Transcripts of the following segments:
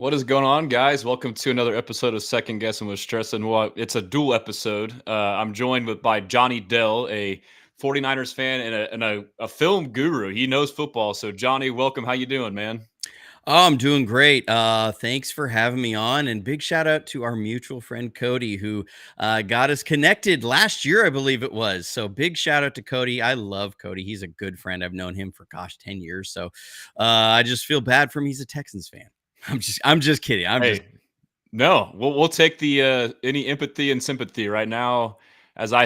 What is going on, guys? Welcome to another episode of Second Guessing with Stressin. Well, it's a dual episode. I'm joined by Johnny Dell, a 49ers fan and a film guru. He knows football. So, Johnny, welcome. How you doing, man? Oh, I'm doing great. Thanks for having me on, and big shout out to our mutual friend Cody, who got us connected last year, I believe it was. So big shout out to Cody. I love Cody. He's a good friend. I've known him for 10 years. So I just feel bad for him. He's a Texans fan. I'm just kidding. Hey, no, we'll take the any empathy and sympathy right now. As I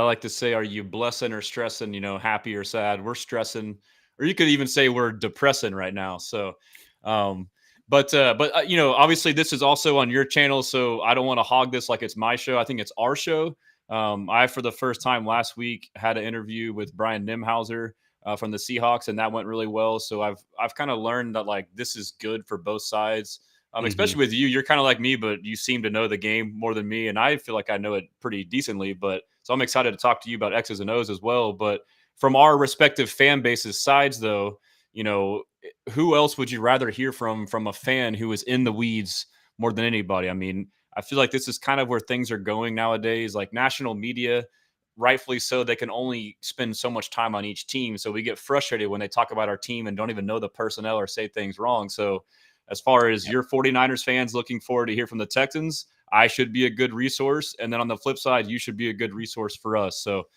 like to say, are you blessing or stressing? Happy or sad? We're stressing, or you could even say we're depressing right now. So, um, obviously this is also on your channel, so I don't want to hog this like it's my show. I think it's our show. I, for the first time last week, had an interview with Brian Nimhauser from the Seahawks, and that went really well. So I've kind of learned that like this is good for both sides. Mhm. Especially with you, you're kind of like me, but you seem to know the game more than me, and I feel like I know it pretty decently. But so I'm excited to talk to you about X's and O's as well. But from our respective fan bases sides, though, who else would you rather hear from a fan who is in the weeds more than anybody? I mean, I feel like this is kind of where things are going nowadays. Like national media, rightfully so, they can only spend so much time on each team, so we get frustrated when they talk about our team and don't even know the personnel or say things wrong. So as far as Yep. your 49ers fans looking forward to hear from the Texans, I should be a good resource. And then on the flip side, you should be a good resource for us. So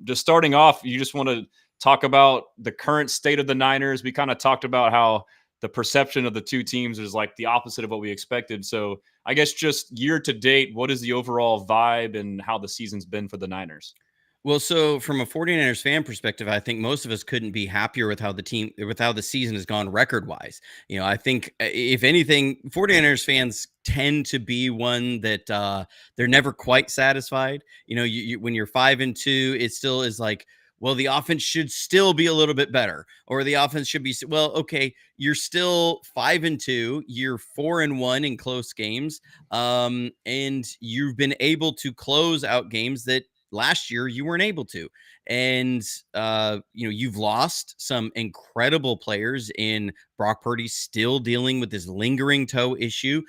just starting off, you just want to talk about the current state of the Niners. We kind of talked about how the perception of the two teams is like the opposite of what we expected. So I guess just year to date, what is the overall vibe and how the season's been for the Niners? Well, so from a 49ers fan perspective, I think most of us couldn't be happier with how the season has gone record wise. I think if anything, 49ers fans tend to be one that they're never quite satisfied. When you're 5-2, it still is like, well, the offense should still be a little bit better, or the offense should be, well, okay, you're still 5-2, you're 4-1 in close games, and you've been able to close out games that last year you weren't able to. And you've lost some incredible players in Brock Purdy, still dealing with this lingering toe issue.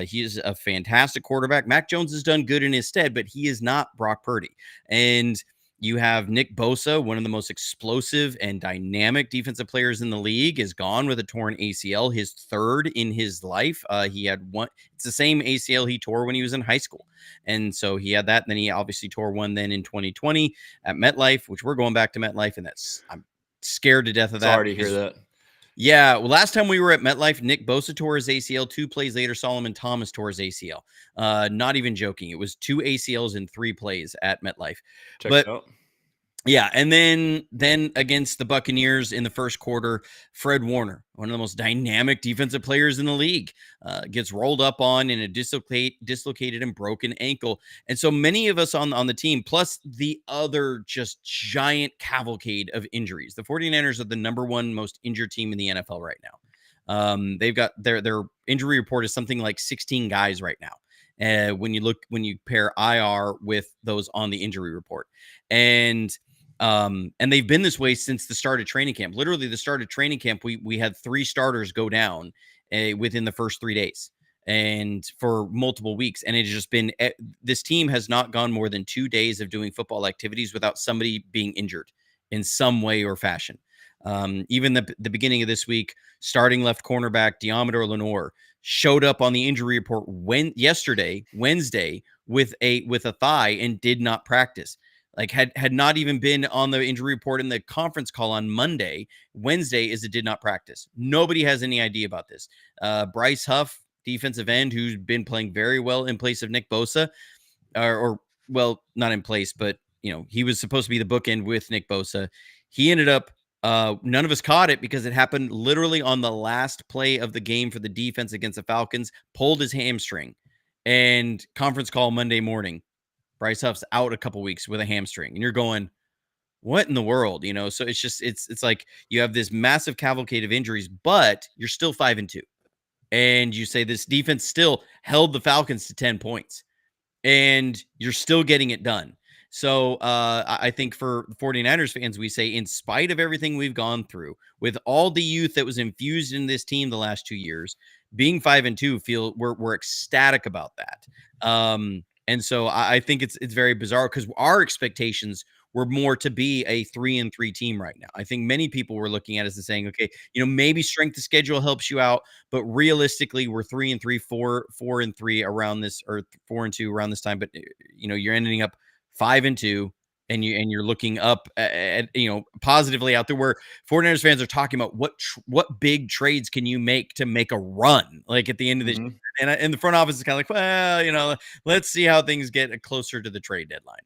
He is a fantastic quarterback. Mac Jones has done good in his stead, but he is not Brock Purdy. And you have Nick Bosa, one of the most explosive and dynamic defensive players in the league, is gone with a torn ACL, his third in his life. He had one, it's the same ACL he tore when he was in high school. And so he had that. And then he obviously tore one then in 2020 at MetLife, which we're going back to MetLife. And I'm scared to death of that Sorry to hear because, that. yeah, well, last time we were at MetLife, Nick Bosa tore his ACL. 2 plays later, Solomon Thomas tore his ACL. Not even joking. It was 2 ACLs in 3 plays at MetLife. Checks But out. yeah, and then against the Buccaneers in the first quarter, Fred Warner, one of the most dynamic defensive players in the league, gets rolled up on in a dislocated and broken ankle. And so many of us on the team, plus the other just giant cavalcade of injuries. The 49ers are the number one most injured team in the NFL right now. They've got their injury report is something like 16 guys right now. When you pair IR with those on the injury report. And they've been this way since the start of training camp. Literally, the start of training camp, we had 3 starters go down within the first 3 days, and for multiple weeks. And it's just been this team has not gone more than 2 days of doing football activities without somebody being injured in some way or fashion. Even the beginning of this week, starting left cornerback Diamador Lenore showed up on the injury report Wednesday, with a thigh and did not practice. Like had not even been on the injury report in the conference call on Monday. Wednesday is it did not practice. Nobody has any idea about this. Bryce Huff, defensive end, who's been playing very well in place of Nick Bosa, or well, not in place, but he was supposed to be the bookend with Nick Bosa. He ended up none of us caught it because it happened literally on the last play of the game for the defense against the Falcons, pulled his hamstring, and conference call Monday morning. Bryce Huff's out a couple weeks with a hamstring, and you're going, what in the world? So it's just it's like you have this massive cavalcade of injuries, but you're still 5-2, and you say this defense still held the Falcons to 10 points, and you're still getting it done. So I think for the 49ers fans, we say, in spite of everything we've gone through, with all the youth that was infused in this team the last 2 years, being 5-2, we're ecstatic about that. And so I think it's very bizarre because our expectations were more to be a 3-3 team right now. I think many people were looking at us and saying, okay, maybe strength of schedule helps you out, but realistically, we're 3-3, 4-3 around this, or 4-2 around this time. But you're ending up 5-2, and you're looking up at positively out there, where 49ers fans are talking about what big trades can you make to make a run, like at the end of this. Mhm. And the front office is kind of like, well, let's see how things get closer to the trade deadline.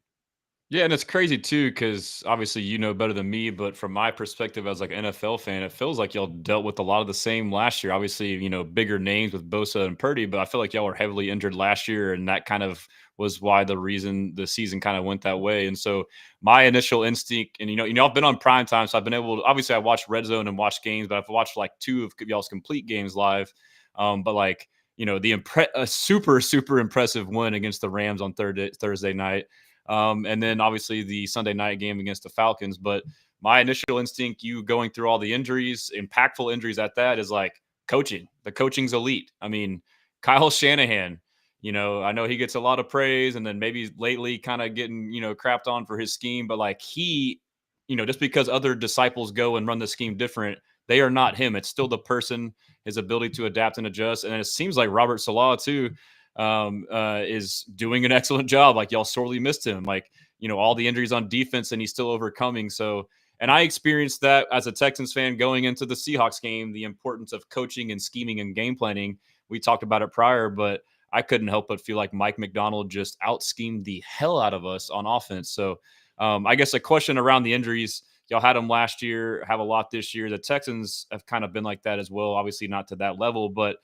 Yeah, and it's crazy too, because obviously you know better than me, but from my perspective as like an NFL fan, it feels like y'all dealt with a lot of the same last year. Obviously, bigger names with Bosa and Purdy, but I feel like y'all were heavily injured last year, and that kind of was why the reason the season kind of went that way. And so my initial instinct, and I've been on prime time, so I've been able to, obviously I watched Red Zone and watched games, but I've watched like two of y'all's complete games live. But like a super super impressive win against the Rams on Thursday night. And then obviously the Sunday night game against the Falcons. But my initial instinct, you going through all the injuries, impactful injuries at that, is like coaching. The coaching's elite. I mean, Kyle Shanahan, I know he gets a lot of praise, and then maybe lately kind of getting, crapped on for his scheme, but like just because other disciples go and run the scheme different, they are not him. It's still the person, his ability to adapt and adjust. And it seems like Robert Salah too, is doing an excellent job. Like y'all sorely missed him. Like, all the injuries on defense, and he's still overcoming. So, and I experienced that as a Texans fan going into the Seahawks game, the importance of coaching and scheming and game planning. We talked about it prior, but I couldn't help but feel like Mike McDonald just out schemed the hell out of us on offense. So, I guess a question around the injuries. Y'all had them last year, have a lot this year. The Texans have kind of been like that as well. Obviously, not to that level, but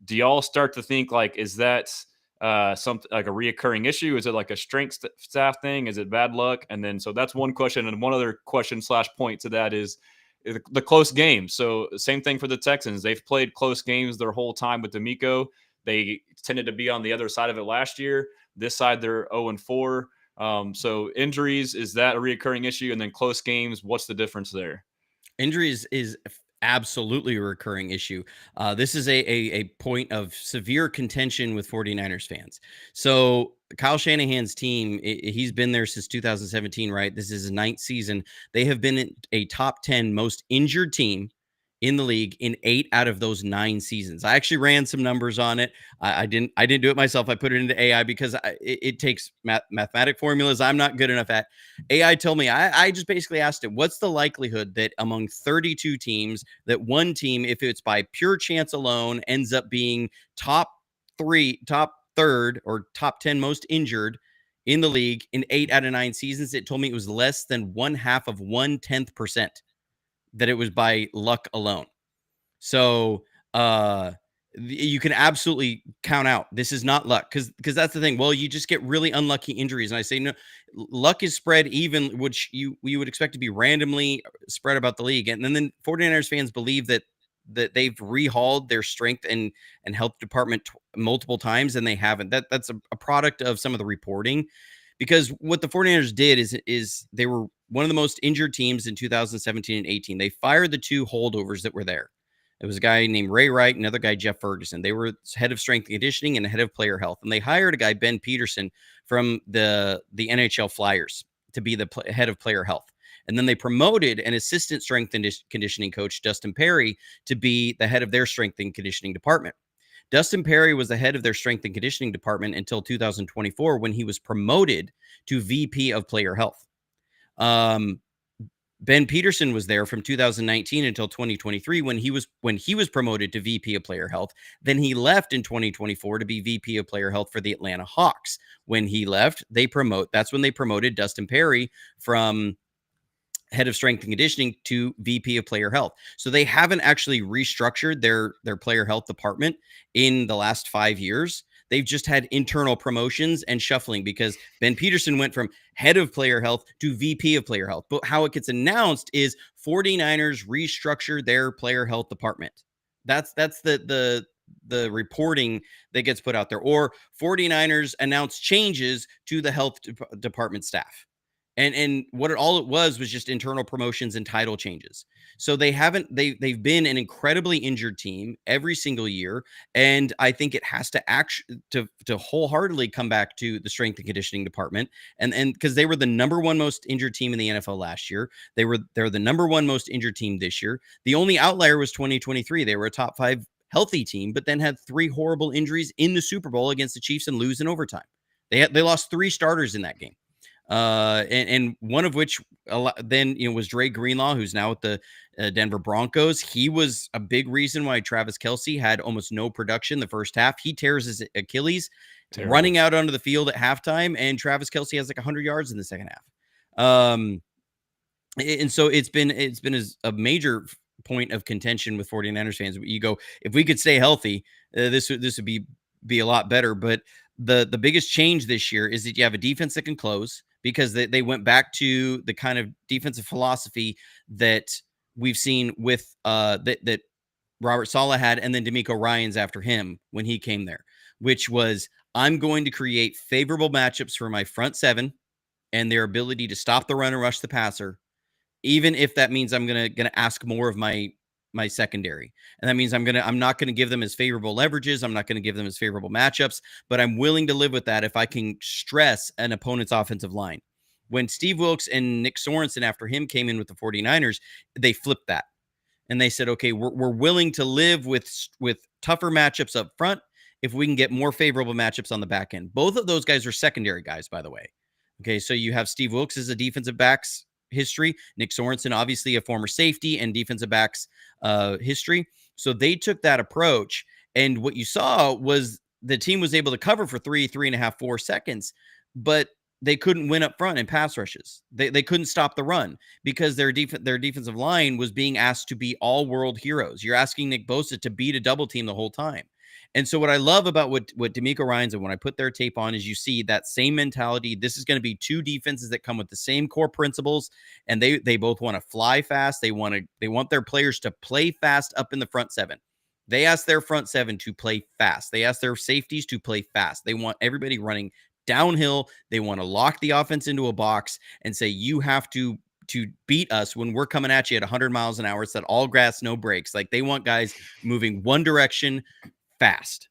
do y'all start to think like, is that something like a reoccurring issue? Is it like a strength staff thing? Is it bad luck? And then, so that's one question. And one other question / point to that is the close game. So same thing for the Texans. They've played close games their whole time with D'Amico. They tended to be on the other side of it last year. This side, they're 0-4. So injuries, is that a reoccurring issue? And then close games, what's the difference there? Injuries is absolutely a recurring issue. This is a point of severe contention with 49ers fans. So Kyle Shanahan's team, he's been there since 2017, right? This is his 9th season. They have been a top 10 most injured team in the league in 8 out of those 9 seasons. I actually ran some numbers on it. I didn't do it myself. I put it into AI because it takes mathematic formulas I'm not good enough at. AI told me, I just basically asked it, what's the likelihood that among 32 teams, that one team, if it's by pure chance alone, ends up being top third, or top 10 most injured in the league in 8 out of 9 seasons? It told me it was less than 0.1% that it was by luck alone. So you can absolutely count out this is not luck, because that's the thing. Well, you just get really unlucky injuries, and I say no, luck is spread even, which you would expect to be randomly spread about the league. And then 49ers fans believe that they've rehauled their strength and health department multiple times, and they haven't. That's a product of some of the reporting, because what the 49ers did is they were one of the most injured teams in 2017 and 18. They fired the 2 holdovers that were there. It was a guy named Ray Wright, another guy, Jeff Ferguson. They were head of strength and conditioning and head of player health. And they hired a guy, Ben Peterson, from the NHL Flyers to be the head of player health. And then they promoted an assistant strength and conditioning coach, Dustin Perry, to be the head of their strength and conditioning department. Dustin Perry was the head of their strength and conditioning department until 2024, when he was promoted to VP of player health. Ben Peterson was there from 2019 until 2023, when he was promoted to VP of player health. Then he left in 2024 to be VP of player health for the Atlanta Hawks. When he left, that's when they promoted Dustin Perry from head of strength and conditioning to VP of player health. So they haven't actually restructured their player health department in the last 5 years. They've just had internal promotions and shuffling, because Ben Peterson went from head of player health to VP of player health. But how it gets announced is 49ers restructure their player health department. That's the reporting that gets put out there. Or 49ers announce changes to the health department staff. And what it was just internal promotions and title changes. So they've been an incredibly injured team every single year, and I think it has to wholeheartedly come back to the strength and conditioning department, and because they were the number one most injured team in the NFL last year. They're the number one most injured team this year. The only outlier was 2023. They were a top 5 healthy team, but then had 3 horrible injuries in the Super Bowl against the Chiefs and lose in overtime. They lost 3 starters in that game. And one of which then was Dre Greenlaw, who's now with the Denver Broncos. He was a big reason why Travis Kelce had almost no production the first half. He tears his Achilles running out onto the field at halftime, and Travis Kelce has like 100 yards in the second half. And so it's been a major point of contention with 49ers fans. You go, if we could stay healthy, this would be a lot better. But the biggest change this year is that you have a defense that can close, because they went back to the kind of defensive philosophy that we've seen with that Robert Saleh had, and then DeMeco Ryans after him when he came there, which was, I'm going to create favorable matchups for my front 7 and their ability to stop the run and rush the passer, even if that means I'm gonna ask more of my secondary. And that means I'm not gonna give them as favorable leverages. I'm not gonna give them as favorable matchups, but I'm willing to live with that if I can stress an opponent's offensive line. When Steve Wilks and Nick Sorensen after him came in with the 49ers, they flipped that. And they said, okay, we're willing to live with tougher matchups up front if we can get more favorable matchups on the back end. Both of those guys are secondary guys, by the way. Okay, so you have Steve Wilks as a defensive backs history. Nick Sorensen, obviously a former safety and defensive backs history. So they took that approach. And what you saw was the team was able to cover for 3.5, 4 seconds, but they couldn't win up front in pass rushes. They couldn't stop the run because their defensive line was being asked to be all world heroes. You're asking Nick Bosa to beat a double team the whole time. And so what I love about what DeMeco Ryans, and when I put their tape on, is you see that same mentality. This is going to be 2 defenses that come with the same core principles, and they both want to fly fast. They want their players to play fast up in the front 7. They ask their front 7 to play fast. They ask their safeties to play fast. They want everybody running downhill. They want to lock the offense into a box and say, you have to beat us when we're coming at you at 100 miles an hour. It's that all grass, no brakes. Like, they want guys moving one direction fast.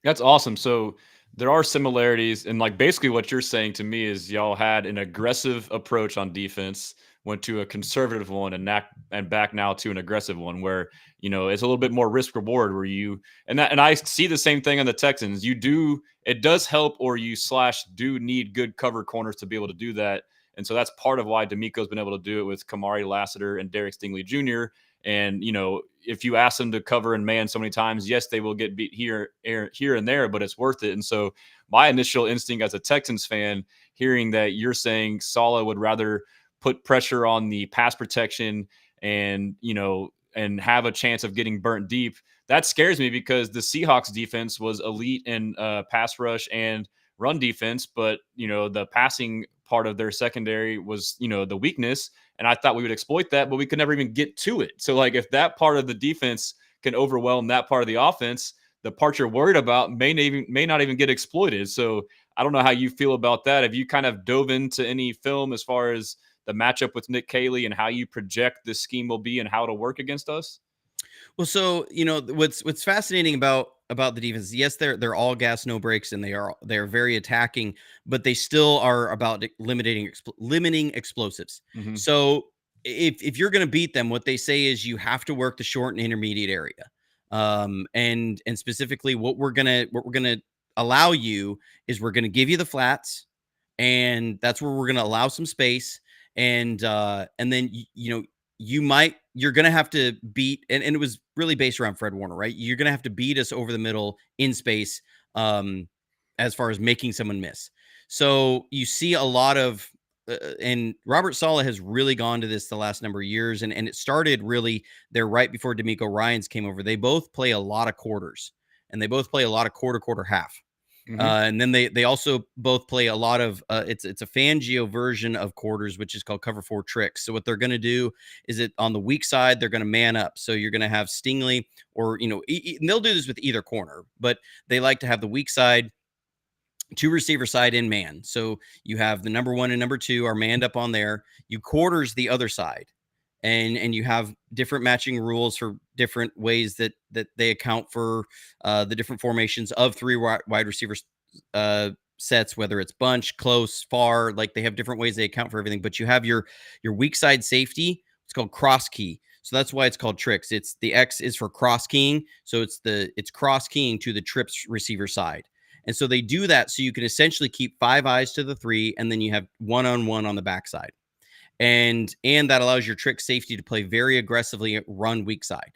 That's awesome. So there are similarities, and like basically what you're saying to me is y'all had an aggressive approach on defense, went to a conservative one, and back now to an aggressive one where it's a little bit more risk reward. Where and I see the same thing on the Texans. It does help, or you / do need good cover corners to be able to do that, and so that's part of why DeMeco's been able to do it with Kamari Lassiter and Derek Stingley Jr. And, if you ask them to cover and man so many times, yes, they will get beat here and there, but it's worth it. And so my initial instinct as a Texans fan, hearing that you're saying Saleh would rather put pressure on the pass protection and, and have a chance of getting burnt deep, that scares me, because the Seahawks defense was elite in pass rush and run defense, but, the passing part of their secondary was, the weakness. And I thought we would exploit that, but we could never even get to it. So, like, if that part of the defense can overwhelm that part of the offense, the part you're worried about may not even get exploited. So, I don't know how you feel about that. Have you kind of dove into any film as far as the matchup with Nick Caley and how you project this scheme will be and how it'll work against us? Well, so what's fascinating about the defense, yes, they're all gas, no brakes, and they are very attacking, but they still are about limiting explosives. Mm-hmm. So if you're going to beat them, what they say is you have to work the short and intermediate area, and specifically what we're gonna allow you is we're gonna give you the flats, and that's where we're gonna allow some space, and then you're going to have to beat, and it was really based around Fred Warner, right? You're going to have to beat us over the middle in space, as far as making someone miss. So you see a lot of, and Robert Saleh has really gone to this the last number of years, and it started really there right before DeMeco Ryans came over. They both play a lot of quarters, and they both play a lot of quarter half. Mm-hmm. And then they also both play a lot of it's a Fangio version of quarters, which is called cover 4 tricks. So what they're going to do is on the weak side, they're going to man up. So you're going to have Stingley, or and they'll do this with either corner, but they like to have the weak side two receiver side in man. So you have the number 1 and number 2 are manned up on there. You quarters the other side, and you have different matching rules for different ways that they account for the different formations of three wide receivers sets, whether it's bunch, close, far. Like, they have different ways they account for everything. But you have your weak side safety. It's called cross key. So that's why it's called tricks. It's the X is for cross keying. So it's cross keying to the trips receiver side. And so they do that so you can essentially keep 5 eyes to the 3, and then you have 1-on-1 on the backside. And that allows your trick safety to play very aggressively at run weak side.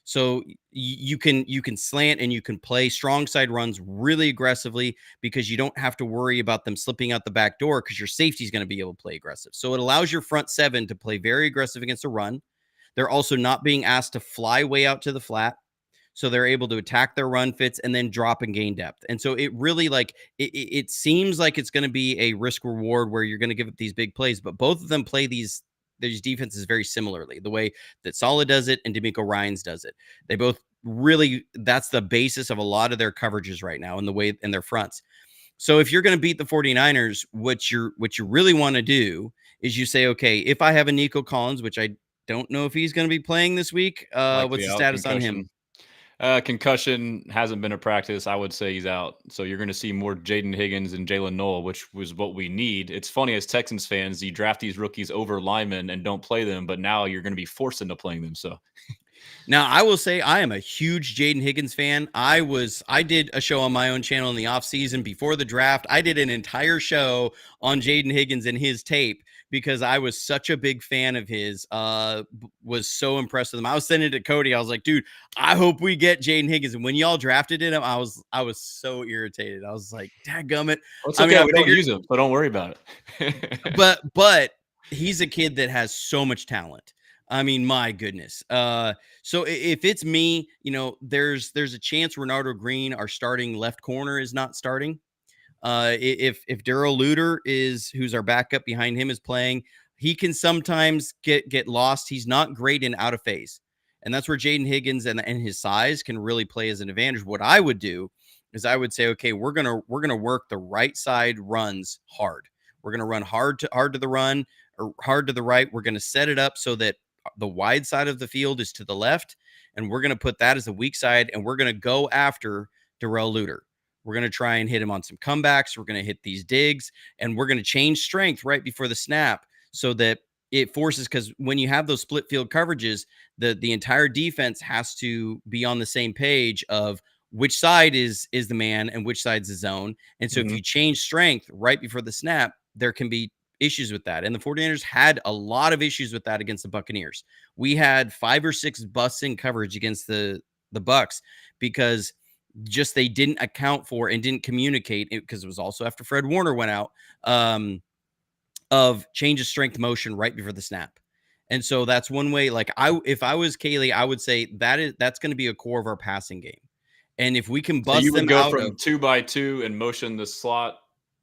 So you can slant and you can play strong side runs really aggressively because you don't have to worry about them slipping out the back door because your safety is going to be able to play aggressive. So it allows your front 7 to play very aggressive against a run. They're also not being asked to fly way out to the flat. So they're able to attack their run fits and then drop and gain depth. And so it really, like, it seems like it's going to be a risk reward where you're going to give up these big plays, but both of them play these defenses very similarly. The way that Saleh does it and D'Amico Ryans does it. They both really, that's the basis of a lot of their coverages right now in the way in their fronts. So if you're going to beat the 49ers, what you really want to do is you say, okay, if I have a Nico Collins, which I don't know if he's going to be playing this week, what's the status on him? Concussion, hasn't been a practice. I would say he's out. So you're going to see more Jaden Higgins and Jalen Noel, which was what we need. It's funny, as Texans fans, you draft these rookies over linemen and don't play them, but now you're going to be forced into playing them. So now, I will say I am a huge Jaden Higgins fan. I did a show on my own channel in the offseason before the draft. I did an entire show on Jaden Higgins and his tape because I was such a big fan of his, was so impressed with him. I was sending it to Cody. I was like, dude, I hope we get Jaden Higgins. And when y'all drafted him, I was so irritated. I was like, dadgummit. well, it's okay. We don't use him, so don't worry about it. but he's a kid that has so much talent. I mean, my goodness. So if it's me, there's a chance Renardo Green, our starting left corner, is not starting. If Darrell Luter who's our backup behind him, is playing, he can sometimes get lost. He's not great in out of phase. And that's where Jaden Higgins and his size can really play as an advantage. What I would do is I would say, okay, we're gonna work the right side runs hard. We're gonna run hard to the run or hard to the right. We're gonna set it up so that the wide side of the field is to the left, and we're gonna put that as the weak side, and we're gonna go after Darrell Luter. We're going to try and hit him on some comebacks. We're going to hit these digs, and we're going to change strength right before the snap so that it forces, because when you have those split field coverages, the entire defense has to be on the same page of which side is the man and which side's the zone. And so if you change strength right before the snap, there can be issues with that. And the 49ers had a lot of issues with that against the Buccaneers. We had 5 or 6 busts in coverage against the Bucs because just they didn't account for and didn't communicate, because it was also after Fred Warner went out, of change of strength motion right before the snap. And so that's one way. Like, if I was Kaylee, I would say that's going to be a core of our passing game. And if we can bust you would them go out from 2x2 and motion the slot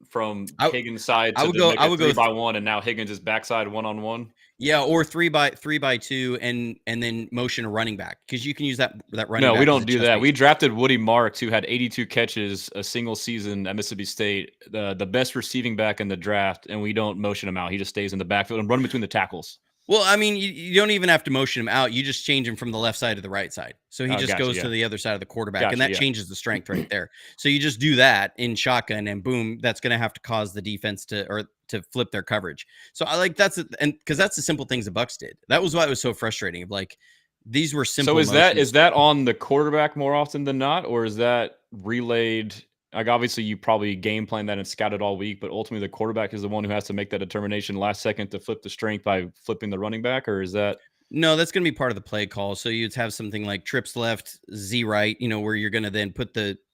from Higgins' side to make it 3x1, and now Higgins is backside 1-on-1. Yeah, or 3x2 and then motion a running back, because you can use that running back. No, we don't do that. We drafted Woody Marks, who had 82 catches a single season at Mississippi State, the best receiving back in the draft, and we don't motion him out. He just stays in the backfield and run between the tackles. Well, I mean, you don't even have to motion him out. You just change him from the left side to the right side. So he just goes to the other side of the quarterback, and that changes the strength right there. So you just do that in shotgun, and boom, that's going to have to cause the defense to flip their coverage. So I like because that's the simple things the Bucs did. That was why it was so frustrating. Like, these were simple. So is that on the quarterback more often than not, or is that relayed? Like, obviously, you probably game plan that and scout it all week, but ultimately the quarterback is the one who has to make that determination last second to flip the strength by flipping the running back, or is that? No, that's going to be part of the play call. So you'd have something like trips left, Z right, where you're going to then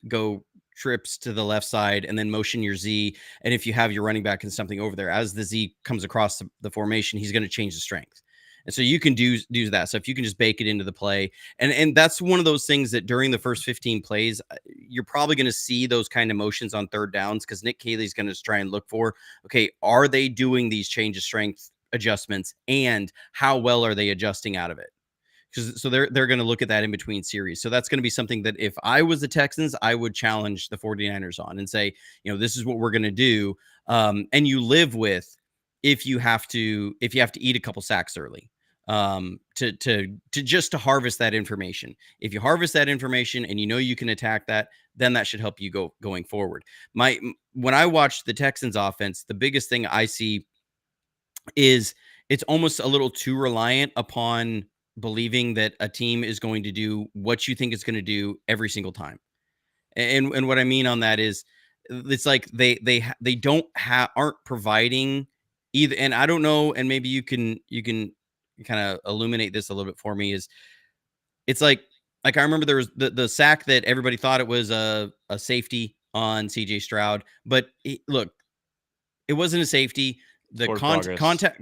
go trips to the left side and then motion your Z. And if you have your running back and something over there, as the Z comes across the formation, he's going to change the strength. And so you can do that. So if you can just bake it into the play, and that's one of those things that during the first 15 plays, you're probably going to see those kind of motions on third downs, because Nick Caley's going to try and look for, okay, are they doing these change of strength adjustments, and how well are they adjusting out of it? because so they're going to look at that in between series. So that's going to be something that if I was the Texans, I would challenge the 49ers on and say, this is what we're going to do. And you live with if you have to eat a couple sacks early to just to harvest that information. If you harvest that information and you can attack that, then that should help you going forward. When I watch the Texans offense, the biggest thing I see is it's almost a little too reliant upon believing that a team is going to do what you think it's going to do every single time. And what I mean on that is it's like they aren't providing either. And I don't know, and maybe you can kind of illuminate this a little bit for me. Is it's like I remember there was the sack that everybody thought it was a safety on CJ Stroud, but look, it wasn't a safety. The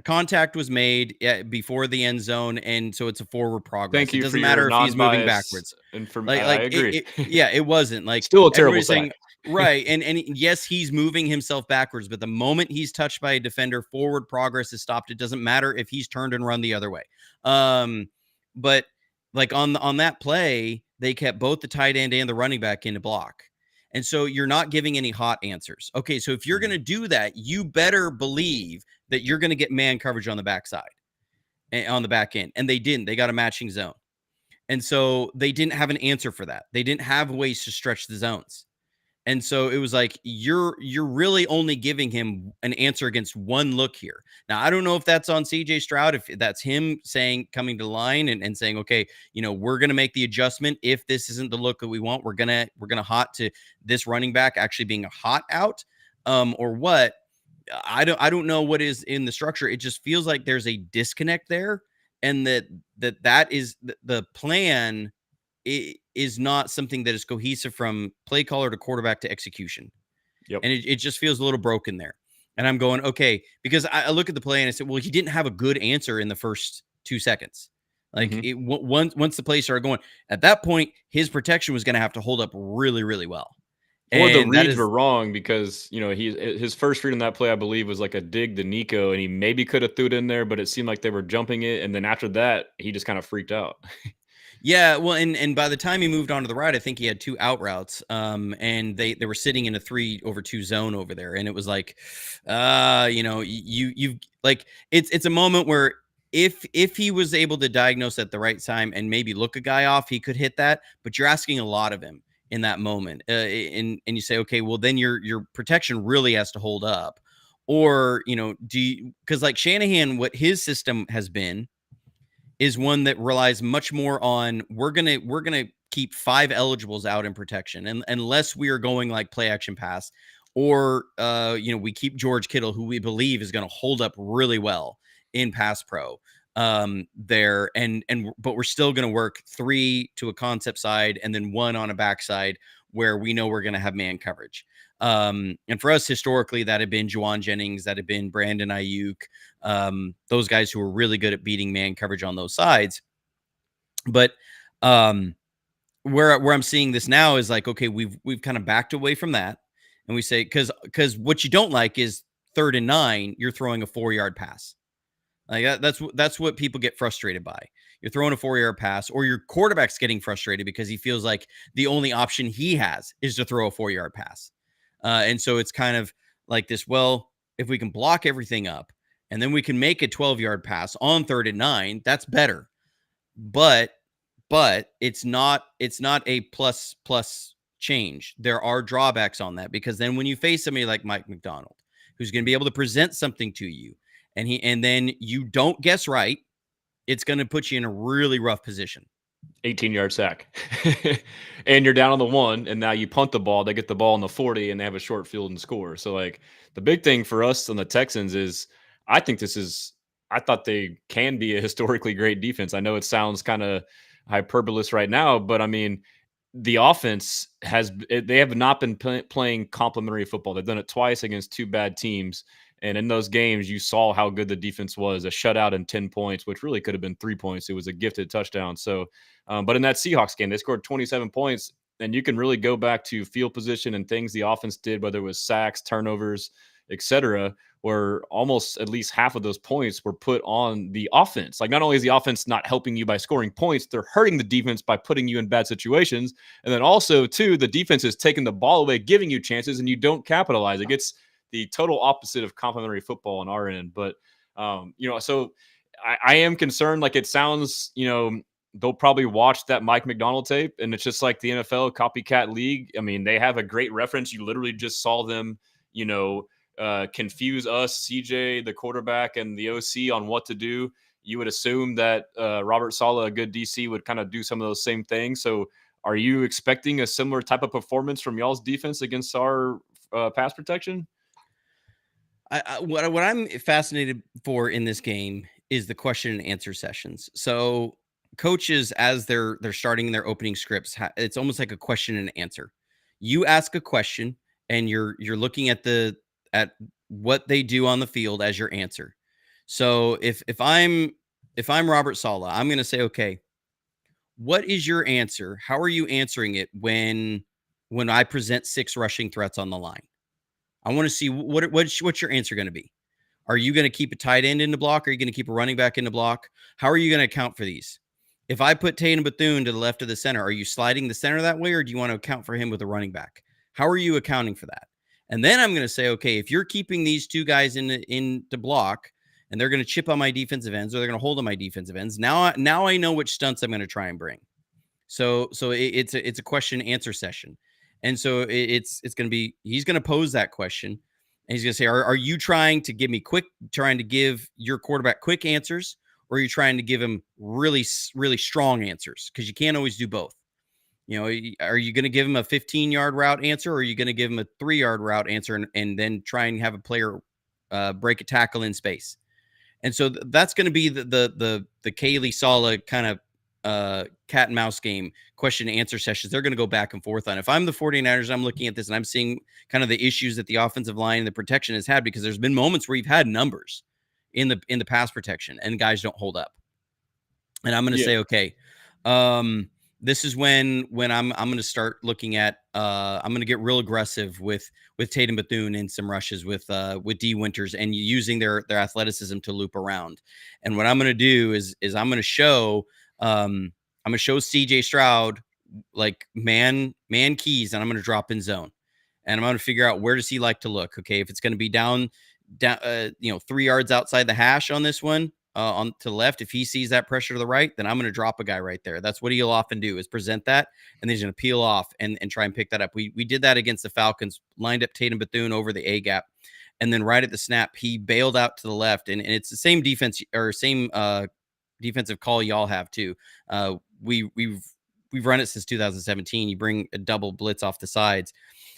contact was made before the end zone, and so it's a forward progress. Thank you. It doesn't matter if he's moving backwards. I agree. It wasn't like still a terrible sack. Right. And yes, he's moving himself backwards, but the moment he's touched by a defender, forward progress is stopped. It doesn't matter if he's turned and run the other way. But like on that play, they kept both the tight end and the running back in the block. And so you're not giving any hot answers. Okay, so if you're going to do that, you better believe that you're going to get man coverage on the backside, on the back end. And they didn't. They got a matching zone. And so they didn't have an answer for that. They didn't have ways to stretch the zones. And so it was like, you're really only giving him an answer against one look here. Now, I don't know if that's on CJ Stroud, if that's him coming to the line and saying, okay, we're going to make the adjustment. If this isn't the look that we want, we're going to hot to this running back actually being a hot out, or what. I don't know what is in the structure. It just feels like there's a disconnect there, and that is the plan. It is not something that is cohesive from play caller to quarterback to execution. Yep. And it just feels a little broken there. And I'm going, okay, because I look at the play and I said, well, he didn't have a good answer in the first 2 seconds. Like once the play started going, at that point, his protection was going to have to hold up really, really well. Or the reads were wrong because, his first read on that play, I believe, was like a dig to Nico, and he maybe could have threw it in there, but it seemed like they were jumping it. And then after that, he just kind of freaked out. Yeah, well, and by the time he moved on to the right, I think he had 2 out routes, and they were sitting in a 3-over-2 zone over there, and it was like, you've like it's a moment where if he was able to diagnose at the right time and maybe look a guy off, he could hit that, but you're asking a lot of him in that moment, and you say, okay, well then your protection really has to hold up, or because like Shanahan, what his system has been is one that relies much more on we're gonna keep 5 eligibles out in protection, and unless we are going like play action pass, or we keep George Kittle, who we believe is going to hold up really well in pass pro there, but we're still going to work 3 to a concept side and then 1 on a backside where we know we're going to have man coverage. And for us, historically, that had been Juwan Jennings, that had been Brandon Ayuk, those guys who were really good at beating man coverage on those sides. But where I'm seeing this now is like, okay, we've kind of backed away from that, and we say because what you don't like is 3rd and 9, you're throwing a 4-yard pass. Like that's what people get frustrated by. You're throwing a 4-yard pass, or your quarterback's getting frustrated because he feels like the only option he has is to throw a 4-yard pass. And so it's kind of like this, well, if we can block everything up and then we can make a 12-yard pass on 3rd and 9, that's better. But it's not a plus change. There are drawbacks on that, because then when you face somebody like Mike McDonald, who's going to be able to present something to you, and then you don't guess right, it's going to put you in a really rough position. 18-yard sack. And you're down on the 1, and now you punt the ball. They get the ball on the 40, and they have a short field and score. So, like, the big thing for us on the Texans is I thought they can be a historically great defense. I know it sounds kind of hyperbolous right now, but I mean, the offense they have not been playing complementary football. They've done it twice against 2 bad teams. And in those games, you saw how good the defense was. A shutout and 10 points, which really could have been 3 points. It was a gifted touchdown. So, but in that Seahawks game, they scored 27 points. And you can really go back to field position and things the offense did, whether it was sacks, turnovers, etc., where almost at least half of those points were put on the offense. Like, not only is the offense not helping you by scoring points, they're hurting the defense by putting you in bad situations. And then also, too, the defense is taking the ball away, giving you chances, and you don't capitalize. It gets the total opposite of complimentary football on our end. But, so I am concerned. Like, it sounds, they'll probably watch that Mike McDonald tape, and it's just like the NFL copycat league. I mean, they have a great reference. You literally just saw them, confuse us, CJ, the quarterback, and the OC on what to do. You would assume that Robert Saleh, a good DC, would kind of do some of those same things. So are you expecting a similar type of performance from y'all's defense against our pass protection? What I'm fascinated for in this game is the question and answer sessions. So coaches, as they're starting their opening scripts, it's almost like a question and answer. You ask a question, and you're looking at what they do on the field as your answer. So if I'm Robert Saleh, I'm going to say, okay, what is your answer? How are you answering it when I present 6 rushing threats on the line? I want to see what's your answer going to be. Are you going to keep a tight end in the block? Are you going to keep a running back in the block? How are you going to account for these? If I put Tatum Bethune to the left of the center, are you sliding the center that way, or do you want to account for him with a running back? How are you accounting for that? And then I'm going to say, okay, if you're keeping these 2 guys in the block, and they're going to chip on my defensive ends, or they're going to hold on my defensive ends, now I know which stunts I'm going to try and bring. So it's a question answer session. And so it's going to be, he's going to pose that question, and he's going to say, are you trying to give your quarterback quick answers, or are you trying to give him really, really strong answers? Because you can't always do both. Are you going to give him a 15-yard route answer, or are you going to give him a 3-yard route answer and then try and have a player break a tackle in space? And so that's going to be the Kaylee Saleh kind of cat and mouse game, question and answer sessions. They're going to go back and forth on. If I'm the 49ers, I'm looking at this and I'm seeing kind of the issues that the offensive line and the protection has had, because there's been moments where you've had numbers in the pass protection and guys don't hold up. And I'm going to say, okay, this is when I'm going to start looking at I'm going to get real aggressive with Tatum Bethune in some rushes with D Winters, and using their athleticism to loop around. And what I'm going to do is I'm going to show CJ Stroud like man keys, and I'm going to drop in zone, and I'm going to figure out where does he like to look. Okay, if it's going to be down 3 yards outside the hash on this one, on to the left, if he sees that pressure to the right, then I'm going to drop a guy right there. That's what he'll often do, is present that, and then he's going to peel off and try and pick that up. We did that against the Falcons, lined up Tatum Bethune over the A gap, and then right at the snap, he bailed out to the left, and it's the same defense or same defensive call y'all have too. We've run it since 2017. You bring a double blitz off the sides,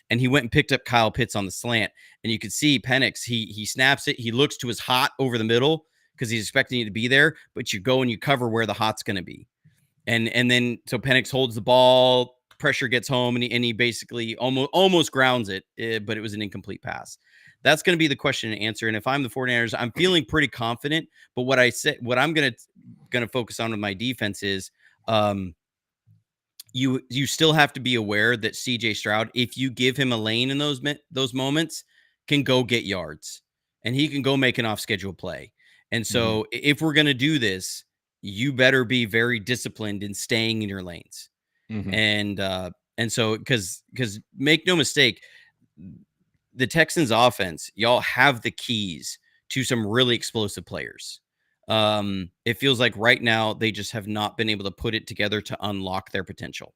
and he went and picked up Kyle Pitts on the slant, and you could see Penix. He snaps it. He looks to his hot over the middle because he's expecting you to be there, but you go and you cover where the hot's going to be, and then so Penix holds the ball. Pressure gets home, and he basically almost grounds it, but it was an incomplete pass. That's going to be the question and answer. And if I'm the 49ers, I'm feeling pretty confident. But what I'm going to focus on with my defense is you still have to be aware that CJ Stroud, if you give him a lane in those moments, can go get yards, and he can go make an off schedule play. And so if we're going to do this, you better be very disciplined in staying in your lanes. And so because make no mistake, the Texans offense, y'all have the keys to some really explosive players. It feels like right now they just have not been able to put it together to unlock their potential.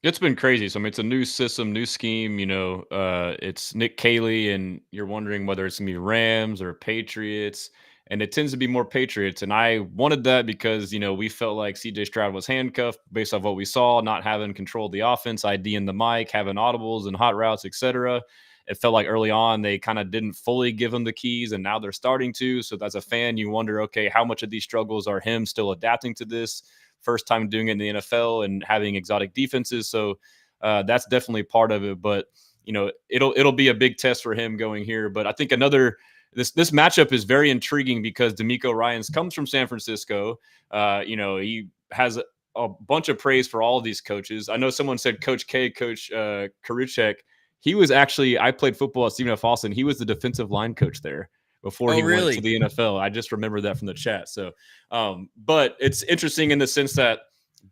It's been crazy. So I mean, it's a new system, new scheme. It's Nick Caley, and you're wondering whether it's gonna be Rams or Patriots, and it tends to be more Patriots. And I wanted that because we felt like CJ Stroud was handcuffed based off what we saw, not having control of the offense, ID in the mic, having audibles and hot routes, etc. It felt like early on they kind of didn't fully give him the keys, and now they're starting to. So as a fan, you wonder, okay, how much of these struggles are him still adapting to this? First time doing it in the NFL and having exotic defenses. So that's definitely part of it. But, it'll be a big test for him going here. But I think this matchup is very intriguing because DeMeco Ryans comes from San Francisco. He has a bunch of praise for all of these coaches. I know someone said Coach K, Coach Karuchek, He was actually, I played football at Stephen F. Austin. He was the defensive line coach there before Oh, he went to really? the NFL. I just remember that from the chat. So, but it's interesting in the sense that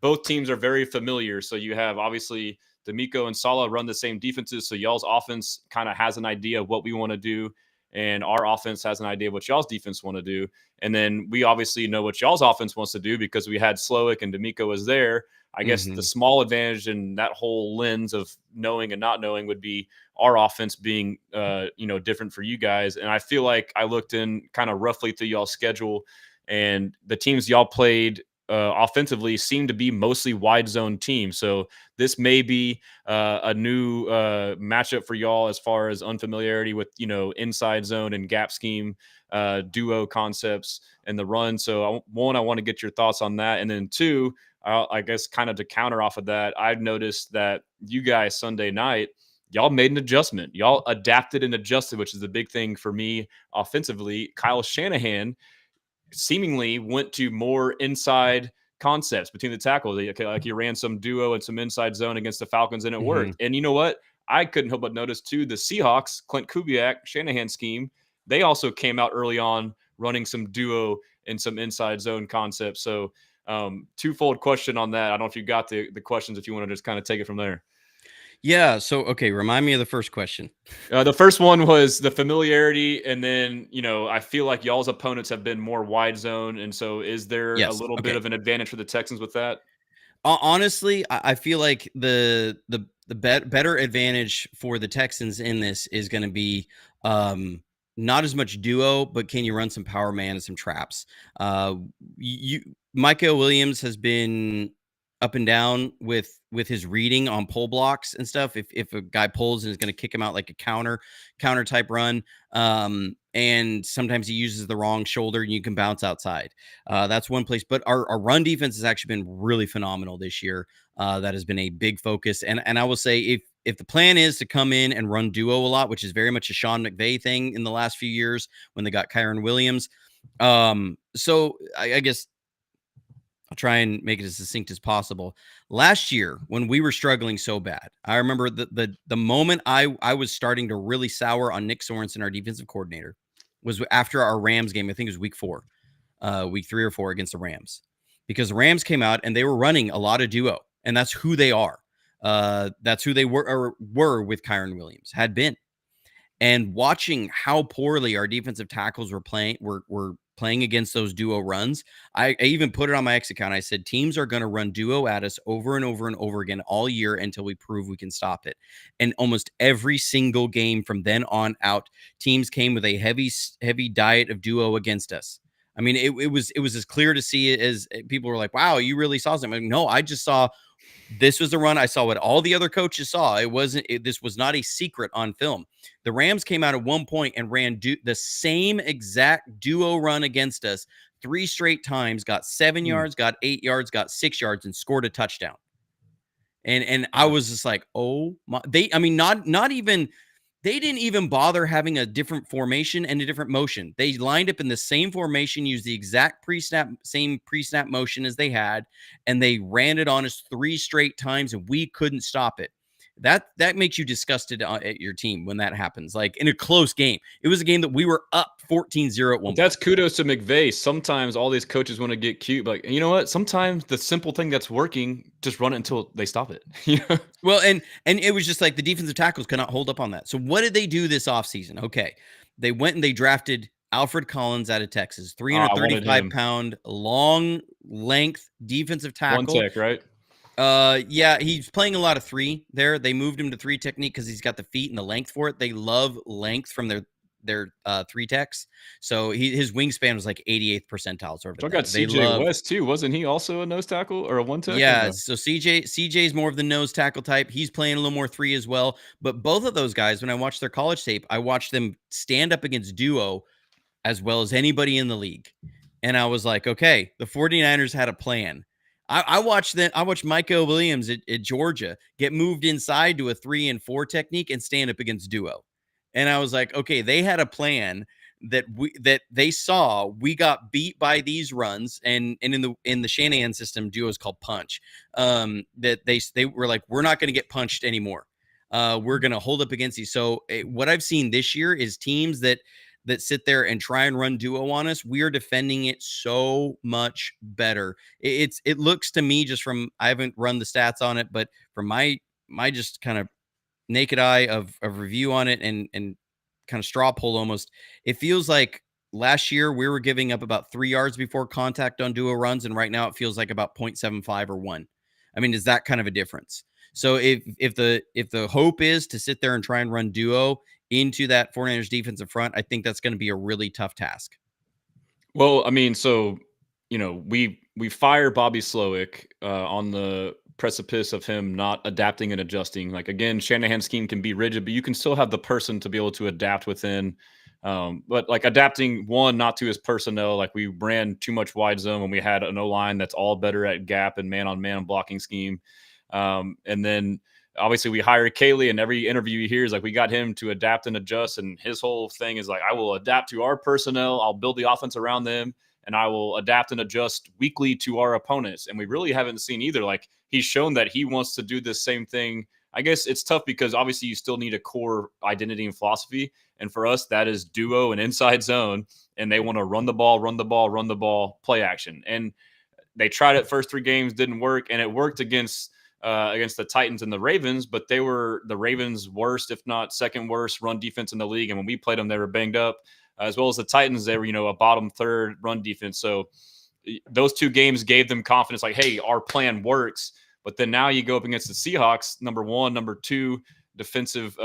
both teams are very familiar. So you have obviously D'Amico and Saleh run the same defenses. So y'all's offense kind of has an idea of what we want to do. And our offense has an idea of what y'all's defense want to do. And then we obviously know what y'all's offense wants to do because we had Slowick and D'Amico was there. I guess the small advantage in that whole lens of knowing and not knowing would be our offense being, different for you guys. And I feel like I looked in kind of roughly through y'all's schedule, and the teams y'all played offensively seem to be mostly wide zone teams. So this may be a new matchup for y'all as far as unfamiliarity with, inside zone and gap scheme duo concepts and the run. So I want to get your thoughts on that. And then two, I guess kind of to counter off of that, I've noticed that you guys Sunday night, y'all made an adjustment. Y'all adapted and adjusted, which is the big thing for me offensively. Kyle Shanahan seemingly went to more inside concepts between the tackles. Like he ran some duo and some inside zone against the Falcons, and it worked. And you know what? I couldn't help but notice too, the Seahawks, Clint Kubiak, Shanahan scheme, they also came out early on running some duo and some inside zone concepts. So twofold question on that. I don't know if you got the questions, if you want to just kind of take it from there. Yeah. So, okay, remind me of the first question. The first one was the familiarity, and then I feel like y'all's opponents have been more wide zone, and so is there a Yes. little bit Okay. of an advantage for the Texans with that? Honestly, I feel like the better advantage for the Texans in this is going to be not as much duo, but can you run some power man and some traps? Micah Williams has been up and down with his reading on pull blocks and stuff. If a guy pulls and is going to kick him out like a counter type run, and sometimes he uses the wrong shoulder and you can bounce outside. That's one place. But our run defense has actually been really phenomenal this year. That has been a big focus. And I will say if the plan is to come in and run duo a lot, which is very much a Sean McVay thing in the last few years when they got Kyron Williams. So I guess I'll try and make it as succinct as possible. Last year, when we were struggling so bad, I remember the moment I was starting to really sour on Nick Sorensen, our defensive coordinator, was after our Rams game. I think it was week 3 or 4 against the Rams, because the Rams came out and they were running a lot of duo, and that's who they are. That's who they were with Kyron Williams, had been. And watching how poorly our defensive tackles were playing against those duo runs, I even put it on my X account. I said, teams are going to run duo at us over and over and over again all year until we prove we can stop it. And almost every single game from then on out, teams came with a heavy diet of duo against us. I mean, it was as clear to see it as people were like, wow, you really saw something. Like, no, I just saw this was the run. I saw what all the other coaches saw. This was not a secret on film. The Rams came out at one point and ran the same exact duo run against us 3 straight times, got 7 yards, got 8 yards, got 6 yards, and scored a touchdown. And I was just like, oh my, they didn't even bother having a different formation and a different motion. They lined up in the same formation, used the exact same pre-snap motion as they had, and they ran it on us 3 straight times, and we couldn't stop it. That makes you disgusted at your team when that happens. Like in a close game, it was a game that we were up 14-0 at one point. That's kudos to McVay. Sometimes all these coaches want to get cute, but you know what? Sometimes the simple thing that's working, just run it until they stop it. Well, and it was just like the defensive tackles could not hold up on that. So what did they do this offseason? Okay, they went and they drafted Alfred Collins out of Texas, 335-pound, long length defensive tackle. One tech, right? Yeah, he's playing a lot of 3 there. They moved him to 3 technique because he's got the feet and the length for it. They love length from their 3 techs. So his wingspan was like 88th percentile. Sort of. I got CJ West too. Wasn't he also a nose tackle or a 1 tech? Yeah. No? So CJ's more of the nose tackle type. He's playing a little more 3 as well. But both of those guys, when I watched their college tape, I watched them stand up against duo as well as anybody in the league. And I was like, okay, the 49ers had a plan. I watched Micah Williams at Georgia get moved inside to a 3 and 4 technique and stand up against duo. And I was like, okay, they had a plan that they saw. We got beat by these runs, and in the Shanahan system, duo is called punch. That they were like, we're not going to get punched anymore. We're going to hold up against these. So what I've seen this year is teams that sit there and try and run duo on us. We are defending it so much better. It looks to me, just from, I haven't run the stats on it, but from my just kind of naked eye of review on it and kind of straw poll almost, it feels like last year we were giving up about 3 yards before contact on duo runs, and right now it feels like about 0.75 or 1. I mean, is that kind of a difference? So if the hope is to sit there and try and run duo into that 49ers defensive front, I think that's going to be a really tough task. Well, I mean, so we fire Bobby Slowick on the precipice of him not adapting and adjusting. Like, again, Shanahan's scheme can be rigid, but you can still have the person to be able to adapt within. But like adapting not to his personnel, like we ran too much wide zone when we had an O-line that's all better at gap and man-on-man blocking scheme. And then obviously we hired Kaylee, and every interview you hear is like, we got him to adapt and adjust. And his whole thing is like, I will adapt to our personnel. I'll build the offense around them, and I will adapt and adjust weekly to our opponents. And we really haven't seen either. Like, he's shown that he wants to do the same thing. I guess it's tough because obviously you still need a core identity and philosophy. And for us, that is duo and inside zone. And they want to run the ball, play action. And they tried it first 3 games, didn't work. And it worked against the Titans and the Ravens, but they were the Ravens' worst, if not second worst, run defense in the league. And when we played them, they were banged up, as well as the Titans. They were, a bottom 3rd run defense. So those 2 games gave them confidence, like, hey, our plan works. But then now you go up against the Seahawks, number 1, number 2 defensive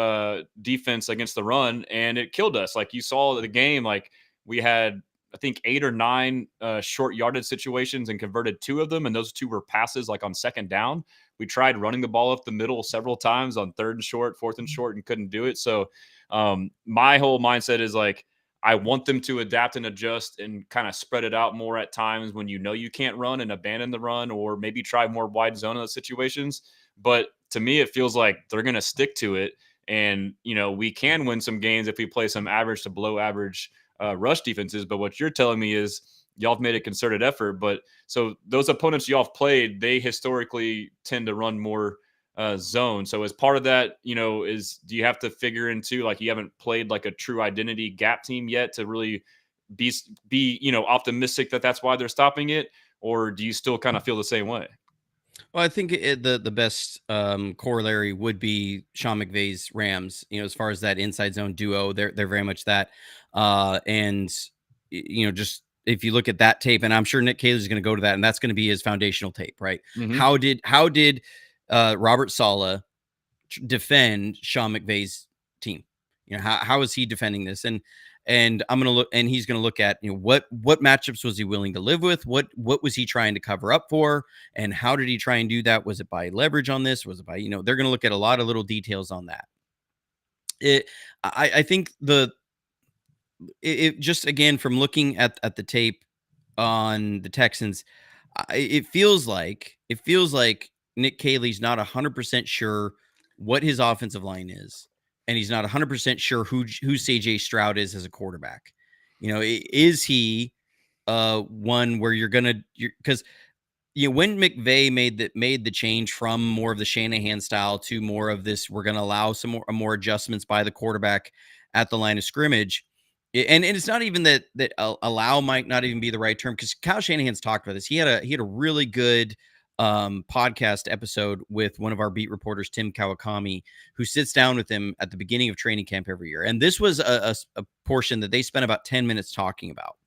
defense against the run, and it killed us. Like, you saw the game, like we had, I think, 8 or 9 short yardage situations and converted 2 of them. And those 2 were passes, like on second down. We tried running the ball up the middle several times on 3rd and short, 4th and short, and couldn't do it. So my whole mindset is like, I want them to adapt and adjust and kind of spread it out more at times when you can't run, and abandon the run, or maybe try more wide zone in those situations. But to me, it feels like they're going to stick to it. And, we can win some games if we play some average to below average rush defenses. But what you're telling me is y'all have made a concerted effort. But so those opponents y'all have played, they historically tend to run more zone. So as part of that, do you have to figure into, like, you haven't played like a true identity gap team yet to really be optimistic that that's why they're stopping it? Or do you still kind of feel the same way? Well, I think the best corollary would be Sean McVay's Rams. As far as that inside zone duo, they're very much that. And just if you look at that tape, and I'm sure Nick Cayley is going to go to that, and that's going to be his foundational tape, right? Mm-hmm. How did Robert Saleh defend Sean McVay's team? How is he defending this? And I'm going to look, and he's going to look at, what matchups was he willing to live with? What was he trying to cover up for? And how did he try and do that? Was it by leverage on this? Was it by, they're going to look at a lot of little details on that. I think it just, again, from looking at the tape on the Texans, it feels like Nick Cayley's not 100% sure what his offensive line is, and he's not 100% sure who CJ Stroud is as a quarterback. Is he one where because when McVay made the change from more of the Shanahan style to more of this, we're going to allow some more adjustments by the quarterback at the line of scrimmage. And it's not even that allow might not even be the right term, because Kyle Shanahan's talked about this. He had a really good podcast episode with one of our beat reporters, Tim Kawakami, who sits down with him at the beginning of training camp every year. And this was a portion that they spent about 10 minutes talking about.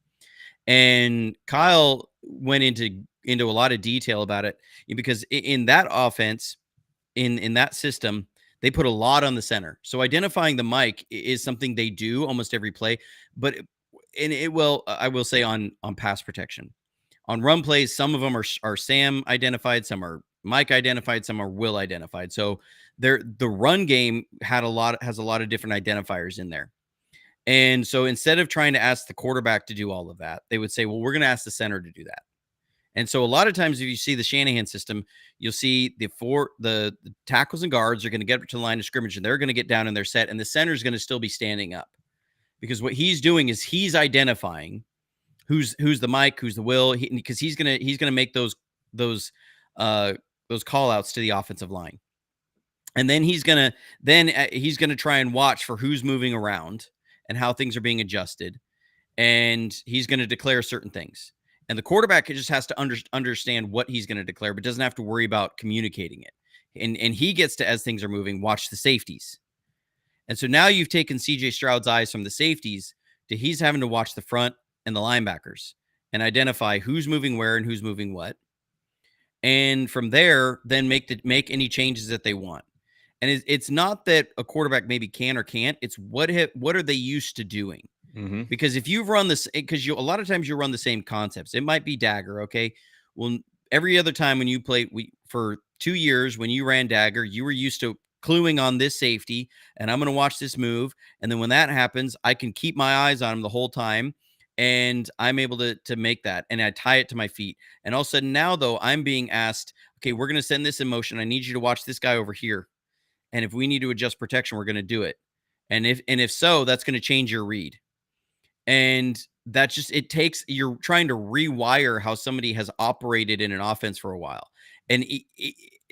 And Kyle went into a lot of detail about it, because in that offense, in that system, they put a lot on the center. So identifying the mic is something they do almost every play. But I will say on pass protection, on run plays, some of them are Sam identified, some are Mike identified, some are Will identified. So the run game has a lot of different identifiers in there. And so instead of trying to ask the quarterback to do all of that, they would say, well, we're going to ask the center to do that. And so a lot of times, if you see the Shanahan system, you'll see the tackles and guards are going to get to the line of scrimmage, and they're going to get down in their set, and the center is going to still be standing up, because what he's doing is he's identifying who's the Mike, who's the Will, because he's gonna make those call outs to the offensive line. And then he's gonna try and watch for who's moving around and how things are being adjusted, and he's going to declare certain things. And the quarterback just has to understand what he's going to declare, but doesn't have to worry about communicating it. And he gets to, as things are moving, watch the safeties. And so now you've taken CJ Stroud's eyes from the safeties to he's having to watch the front and the linebackers and identify who's moving where and who's moving what. And from there, then make any changes that they want. And it's not that a quarterback maybe can or can't. It's what are they used to doing? Mm-hmm. Because if you've run this, because a lot of times you run the same concepts. It might be dagger, okay? Well, every other time when you play, for 2 years when you ran dagger, you were used to cluing on this safety, and I'm going to watch this move, and then when that happens, I can keep my eyes on him the whole time, and I'm able to make that, and I tie it to my feet. And all of a sudden now, though, I'm being asked, okay, we're going to send this in motion. I need you to watch this guy over here, and if we need to adjust protection, we're going to do it. And if so, that's going to change your read. And that just, it takes, you're trying to rewire how somebody has operated in an offense for a while. And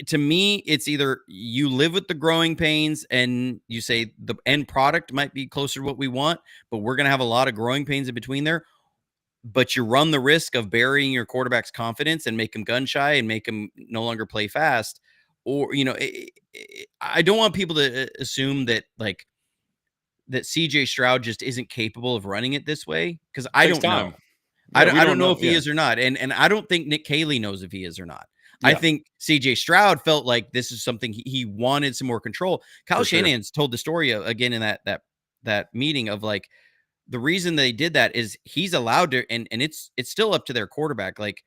to me, it's either you live with the growing pains and you say the end product might be closer to what we want, but we're going to have a lot of growing pains in between there. But you run the risk of burying your quarterback's confidence and make him gun shy and make him no longer play fast. Or, I don't want people to assume that that CJ Stroud just isn't capable of running it this way, because I don't know. Yeah, I don't know if he is or not. And I don't think Nick Caley knows if he is or not. Yeah. I think CJ Stroud felt like this is something he wanted some more control. Kyle Shanahan's told the story again in that meeting of like, the reason they did that is he's allowed to, and it's still up to their quarterback. Like,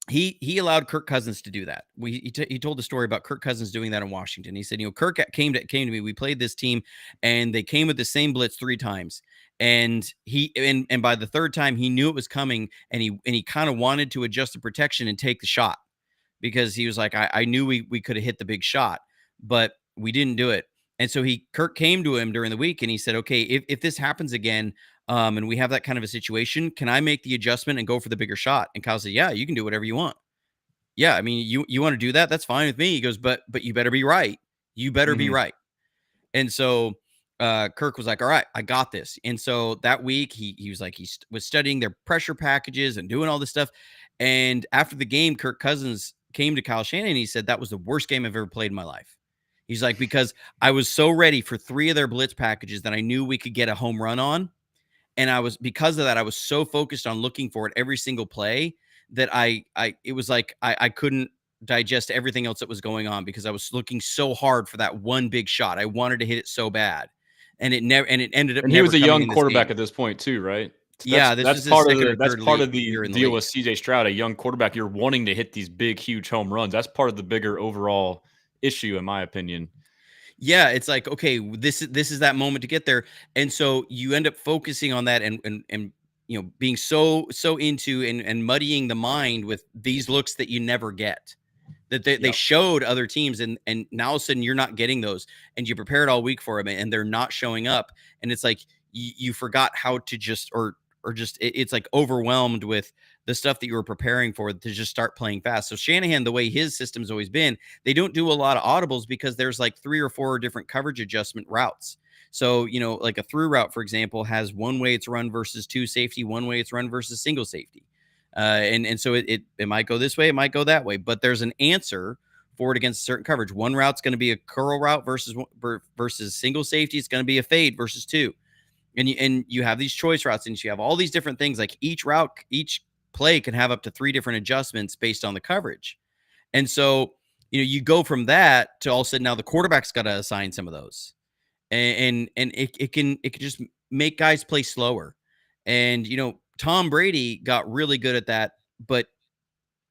he allowed Kirk Cousins to do that. He told the story about Kirk Cousins doing that in Washington. He said, Kirk came to me. We played this team, and they came with the same blitz 3 times. And and by the 3rd time, he knew it was coming, and he kind of wanted to adjust the protection and take the shot, because he was like, I knew we could have hit the big shot, but we didn't do it. And so Kirk came to him during the week, and he said, okay, if this happens again, and we have that kind of a situation, can I make the adjustment and go for the bigger shot? And Kyle said, yeah, you can do whatever you want. Yeah, I mean, you want to do that? That's fine with me. He goes, but you better be right. You better be right. And so Kirk was like, all right, I got this. And so that week he was like, he was studying their pressure packages and doing all this stuff. And after the game, Kirk Cousins came to Kyle Shanahan and he said, that was the worst game I've ever played in my life. He's like, because I was so ready for 3 of their blitz packages that I knew we could get a home run on. And because of that, I was so focused on looking for it every single play that it was like, I couldn't digest everything else that was going on, because I was looking so hard for that one big shot. I wanted to hit it so bad. And it ended up. And he was a young quarterback at this point too, right? That's part of the deal with CJ Stroud, a young quarterback. You're wanting to hit these big, huge home runs. That's part of the bigger overall issue, in my opinion. Yeah, it's like, okay, this is that moment to get there, and so you end up focusing on that and being so into and muddying the mind with these looks that you never get, that they showed other teams, and now all of a sudden you're not getting those, and you prepared all week for them, and they're not showing up, and it's like you forgot how to just it's like overwhelmed with the stuff that you were preparing for to just start playing fast. So Shanahan, the way his system's always been, they don't do a lot of audibles because there's like 3 or 4 different coverage adjustment routes. So, like a through route, for example, has one way it's run versus 2 safety, one way it's run versus single safety. And so it might go this way, it might go that way, but there's an answer for it against certain coverage. One route's going to be a curl route versus single safety. It's going to be a fade versus 2. And you have these choice routes, and you have all these different things. Like each play can have up to 3 different adjustments based on the coverage. And so, you go from that to all of a sudden now the quarterback's got to assign some of those. And it can just make guys play slower. And, Tom Brady got really good at that, but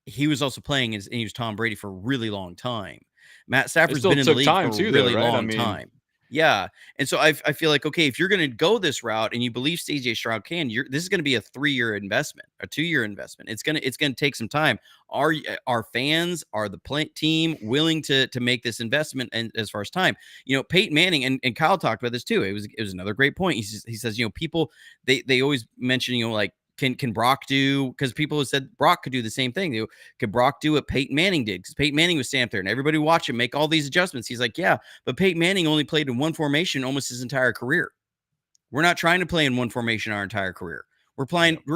he was also playing and he was Tom Brady for a really long time. Matt Stafford's been in the league for a really long time. Yeah. And so I feel like, okay, if you're going to go this route and you believe CJ Stroud can, this is going to be a 3-year investment, a 2-year investment. It's going to take some time. Are fans, are the team willing to make this investment? And as far as time, Peyton Manning and Kyle talked about this too. It was another great point. He says, people, they always mention, like Can Brock do? Because people have said Brock could do the same thing. Could Brock do what Peyton Manning did? Because Peyton Manning was stamped there, and everybody watch him make all these adjustments. He's like, yeah, but Peyton Manning only played in one formation almost his entire career. We're not trying to play in one formation our entire career. We're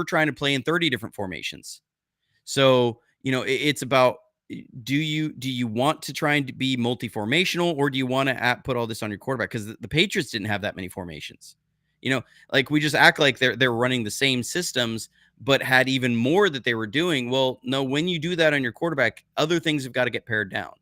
trying to play in 30 different formations. So, it's about, do you want to try and be multi-formational, or do you want to put all this on your quarterback? Because the Patriots didn't have that many formations. Like we just act like they're running the same systems, but had even more that they were doing. Well, no, when you do that on your quarterback, other things have got to get pared down.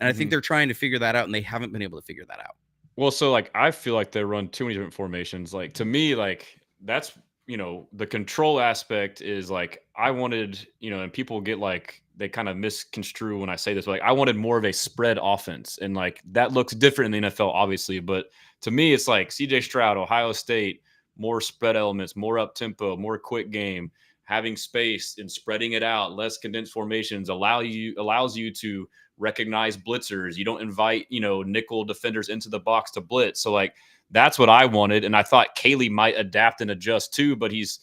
And I think they're trying to figure that out, and they haven't been able to figure that out. Well, so like I feel like they run too many different formations. Like to me, like that's the control aspect is like I wanted, and people get like they kind of misconstrue when I say this, but like I wanted more of a spread offense. And like that looks different in the NFL, obviously. But to me, it's like CJ Stroud, Ohio State, more spread elements, more up tempo, more quick game, having space and spreading it out, less condensed formations allows you to recognize blitzers. You don't invite, nickel defenders into the box to blitz. So like that's what I wanted. And I thought Caley might adapt and adjust too, but he's,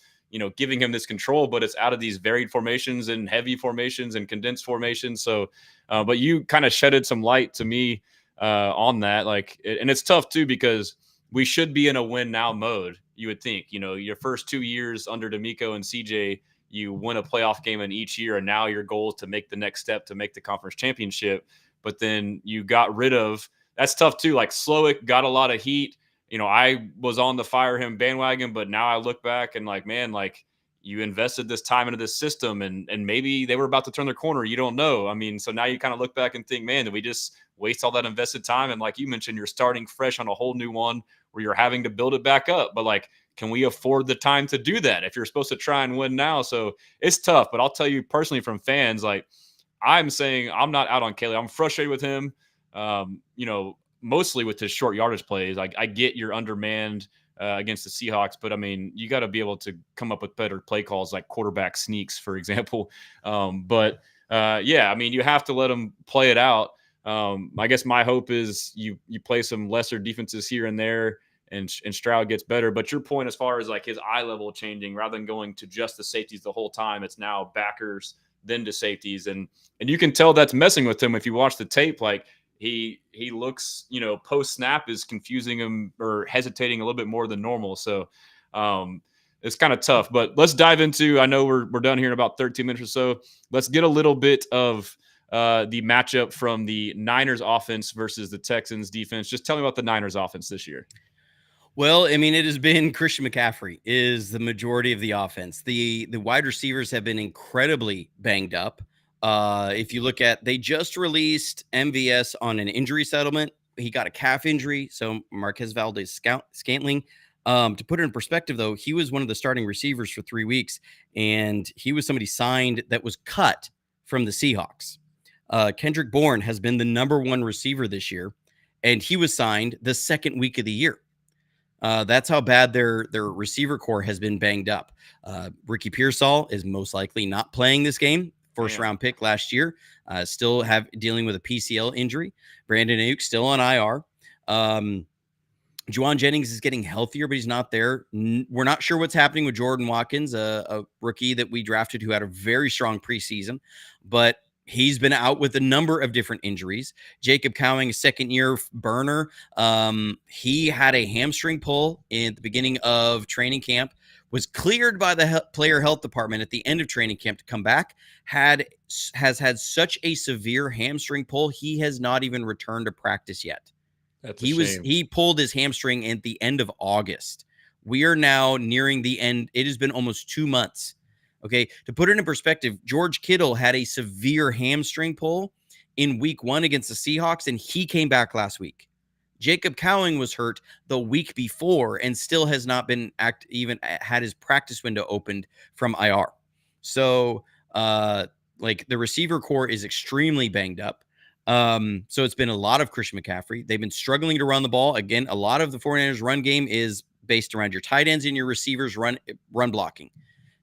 giving him this control, but it's out of these varied formations and heavy formations and condensed formations. So, but you kind of shedded some light to me on that. Like, and it's tough too, because we should be in a win now mode. You would think, your first 2 years under D'Amico and CJ, you win a playoff game in each year, and now your goal is to make the next step to make the conference championship. But then you got rid of that's tough too. Like Slowick got a lot of heat. I was on the fire him bandwagon, but now I look back and like, man, like you invested this time into this system, and maybe they were about to turn their corner. You don't know. I mean, so now you kind of look back and think, man, did we just waste all that invested time? And like you mentioned, you're starting fresh on a whole new one where you're having to build it back up. But like, can we afford the time to do that if you're supposed to try and win now? So it's tough. But I'll tell you personally from fans, like I'm saying I'm not out on Caley. I'm frustrated with him, mostly with his short yardage plays. I get you're undermanned against the Seahawks, but I mean, you got to be able to come up with better play calls like quarterback sneaks, for example. Yeah, I mean, you have to let them play it out. I guess my hope is you play some lesser defenses here and there, and Stroud gets better. But your point as far as like his eye level changing, rather than going to just the safeties the whole time, it's now backers then to safeties, and you can tell that's messing with him if you watch the tape. Like he looks, post snap is confusing him or hesitating a little bit more than normal. So it's kind of tough. But let's dive into. I know we're done here in about 13 minutes or so. Let's get a little bit of the matchup from the Niners offense versus the Texans defense. Just tell me about the Niners offense this year. Well, I mean, it has been Christian McCaffrey is the majority of the offense. The wide receivers have been incredibly banged up. If you look at, they just released MVS on an injury settlement. He got a calf injury. So Marquez Valdes-Scantling. To put it in perspective, though, he was one of the starting receivers for 3 weeks, and he was somebody signed that was cut from the Seahawks. Kendrick Bourne has been the number one receiver this year, and he was signed the second week of the year. That's how bad their receiver core has been banged up. Ricky Pearsall is most likely not playing this game. First round pick last year, still dealing with a PCL injury. Brandon Ayuk still on IR. Juwan Jennings is getting healthier, but he's not there. We're not sure what's happening with Jordan Watkins, a rookie that we drafted who had a very strong preseason, but he's been out with a number of different injuries. Jacob Cowing, a second-year burner. He had a hamstring pull in the beginning of training camp, was cleared by the player health department at the end of training camp to come back, has had such a severe hamstring pull, he has not even returned to practice yet. That's a shame. He pulled his hamstring at the end of August. We are now nearing the end. It has been almost 2 months. Okay, to put it in perspective, George Kittle had a severe hamstring pull in week 1 against the Seahawks, and he came back last week. Jacob Cowing was hurt the week before and still has not been even had his practice window opened from IR. So, like the receiver core is extremely banged up. So it's been a lot of Christian McCaffrey. They've been struggling to run the ball. Again, a lot of the 49ers run game is based around your tight ends and your receivers run blocking.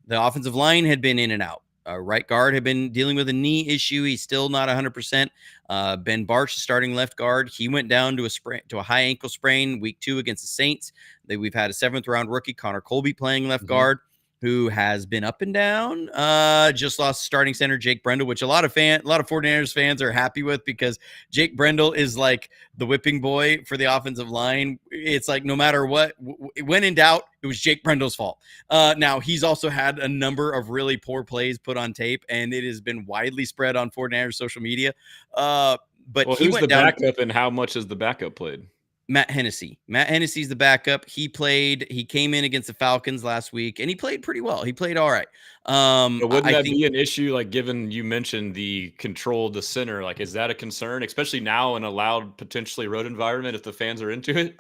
The offensive line had been in and out. Right guard had been dealing with a knee issue. He's still not 100%. Ben Barch, starting left guard, he went down to a high ankle sprain week 2 against the Saints. We've had a 7th round rookie, Connor Colby, playing left guard, who has been up and down. Just lost starting center Jake Brendel, which a lot of 49ers fans are happy with, because Jake Brendel is like the whipping boy for the offensive line. It's like no matter what, when in doubt, it was Jake Brendel's fault. Now he's also had a number of really poor plays put on tape, and it has been widely spread on 49ers social media. But well, he who's went the down. backup, and how much has the backup played? Matt Hennessy. Matt Hennessy's the backup. He came in against the Falcons last week, and he played pretty well. He played all right. But wouldn't I that think be an issue, like, given you mentioned the control of the center? Like, is that a concern, especially now in a loud, potentially road environment, if the fans are into it?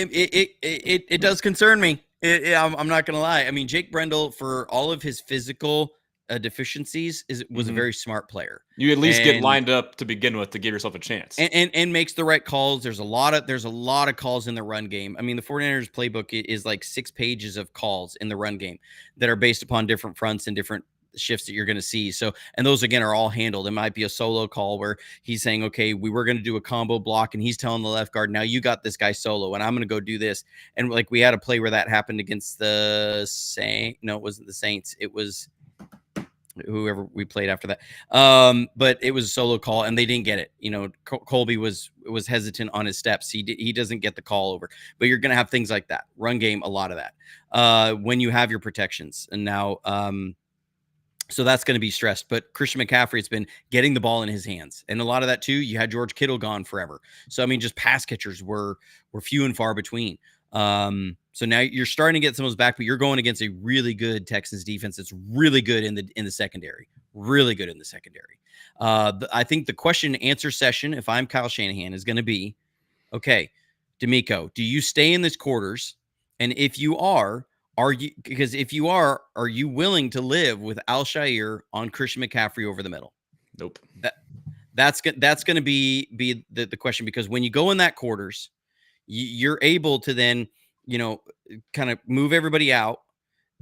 It does concern me. I'm not gonna lie. I mean, Jake Brendel, for all of his physical deficiencies, was a very smart player. You at least get And lined up to begin with to give yourself a chance. and makes the right calls. There's a lot of calls in the run game. I mean, the 49ers playbook is like 6 pages of calls in the run game that are based upon different fronts and different shifts that you're going to see. So, and those again are all handled. It might be a solo call where he's saying, okay, we were going to do a combo block, and he's telling the left guard, now you got this guy solo, and I'm going to go do this. And like, we had a play where that happened against the Saints. No, it wasn't the Saints. It was whoever we played after that. But it was a solo call, and they didn't get it. You know, Colby was hesitant on his steps. He doesn't get the call over. But you're going to have things like that. Run game, a lot of that. When you have your protections. And now so that's going to be stressed. But Christian McCaffrey has been getting the ball in his hands. And a lot of that too, you had George Kittle gone forever. So I mean, just pass catchers were few and far between. So now you're starting to get some of those back, but you're going against a really good Texans defense. It's really good in the secondary. Really good in the secondary. I think the question and answer session, if I'm Kyle Shanahan, is going to be, okay, D'Amico, do you stay in this quarters? And if you are you willing to live with Al-Shaair on Christian McCaffrey over the middle? Nope. That's going to be the question, because when you go in that quarters, you're able to then, you know, kind of move everybody out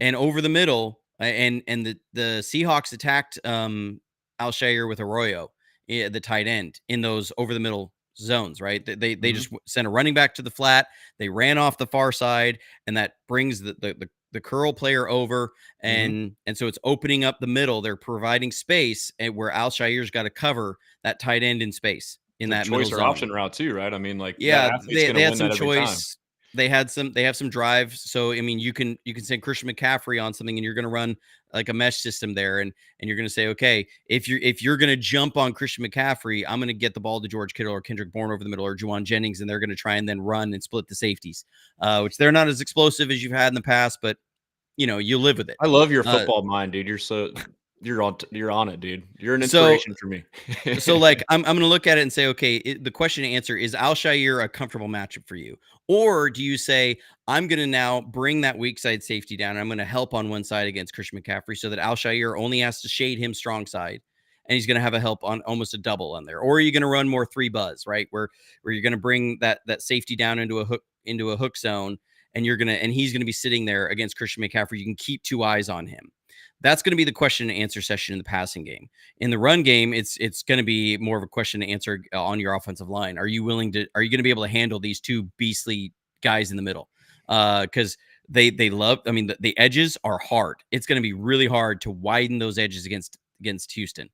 and over the middle. And the Seahawks attacked Al-Shaair with Arroyo, the tight end, in those over the middle zones, right? They just sent a running back to the flat. They ran off the far side, and that brings the curl player over, and so it's opening up the middle. They're providing space, and where Al-Shaair's got to cover that tight end in space in that choice middle or zone. option route too, right? I mean, like, yeah, they had some choice. They have some drive. So I mean, you can send Christian McCaffrey on something, and you're going to run like a mesh system there, and you're going to say, okay, if you're going to jump on Christian McCaffrey, I'm going to get the ball to George Kittle or Kendrick Bourne over the middle, or Juwan Jennings, and they're going to try and then run and split the safeties, which they're not as explosive as you've had in the past, but you know, you live with it. I love your football mind, dude. You're on it, dude. You're an inspiration for me. So like, I'm going to look at it and say, okay, the question to answer is Al-Shaair a comfortable matchup for you? Or do you say, I'm going to now bring that weak side safety down, and I'm going to help on one side against Christian McCaffrey, so that Al-Shaair only has to shade him strong side, and he's going to have a help on almost a double on there? Or are you going to run more 3 buzz, right? Where you're going to bring that safety down into a hook zone, and he's going to be sitting there against Christian McCaffrey. You can keep 2 eyes on him. That's going to be the question and answer session in the passing game. In the run game, it's going to be more of a question to answer on your offensive line. Are you going to be able to handle these 2 beastly guys in the middle? Because they love, I mean, the edges are hard. It's going to be really hard to widen those edges against Houston.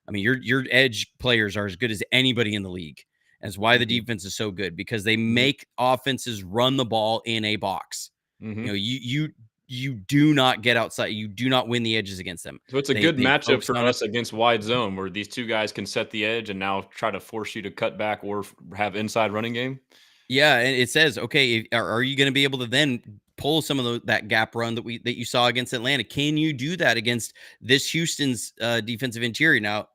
I mean, your edge players are as good as anybody in the league. That's why the defense is so good, because they make offenses run the ball in a box. You know, you do not get outside. You do not win the edges against them. So it's a good matchup for us against wide zone, where these 2 guys can set the edge and now try to force you to cut back or have inside running game. Yeah, and it says, okay, are you going to be able to then pull some of that gap run that you saw against Atlanta? Can you do that against this Houston's defensive interior? Now,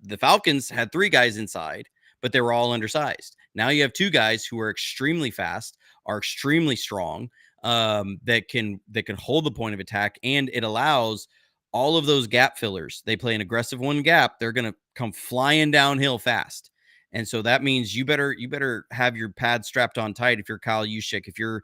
the Falcons had 3 guys inside, but they were all undersized. Now you have 2 guys who are extremely fast, are extremely strong, that can hold the point of attack, and it allows all of those gap fillers. They play an aggressive 1 gap. They're going to come flying downhill fast. And so that means you better have your pad strapped on tight if you're Kyle Juszczyk, if you're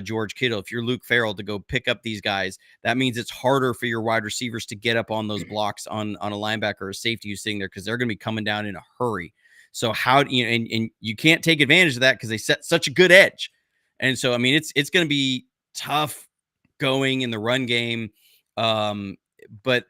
George Kittle, if you're Luke Farrell, to go pick up these guys. That means it's harder for your wide receivers to get up on those blocks on a linebacker or a safety who's sitting there, because they're going to be coming down in a hurry. So how do you know, and you can't take advantage of that because they set such a good edge. And so, I mean, it's going to be tough going in the run game. But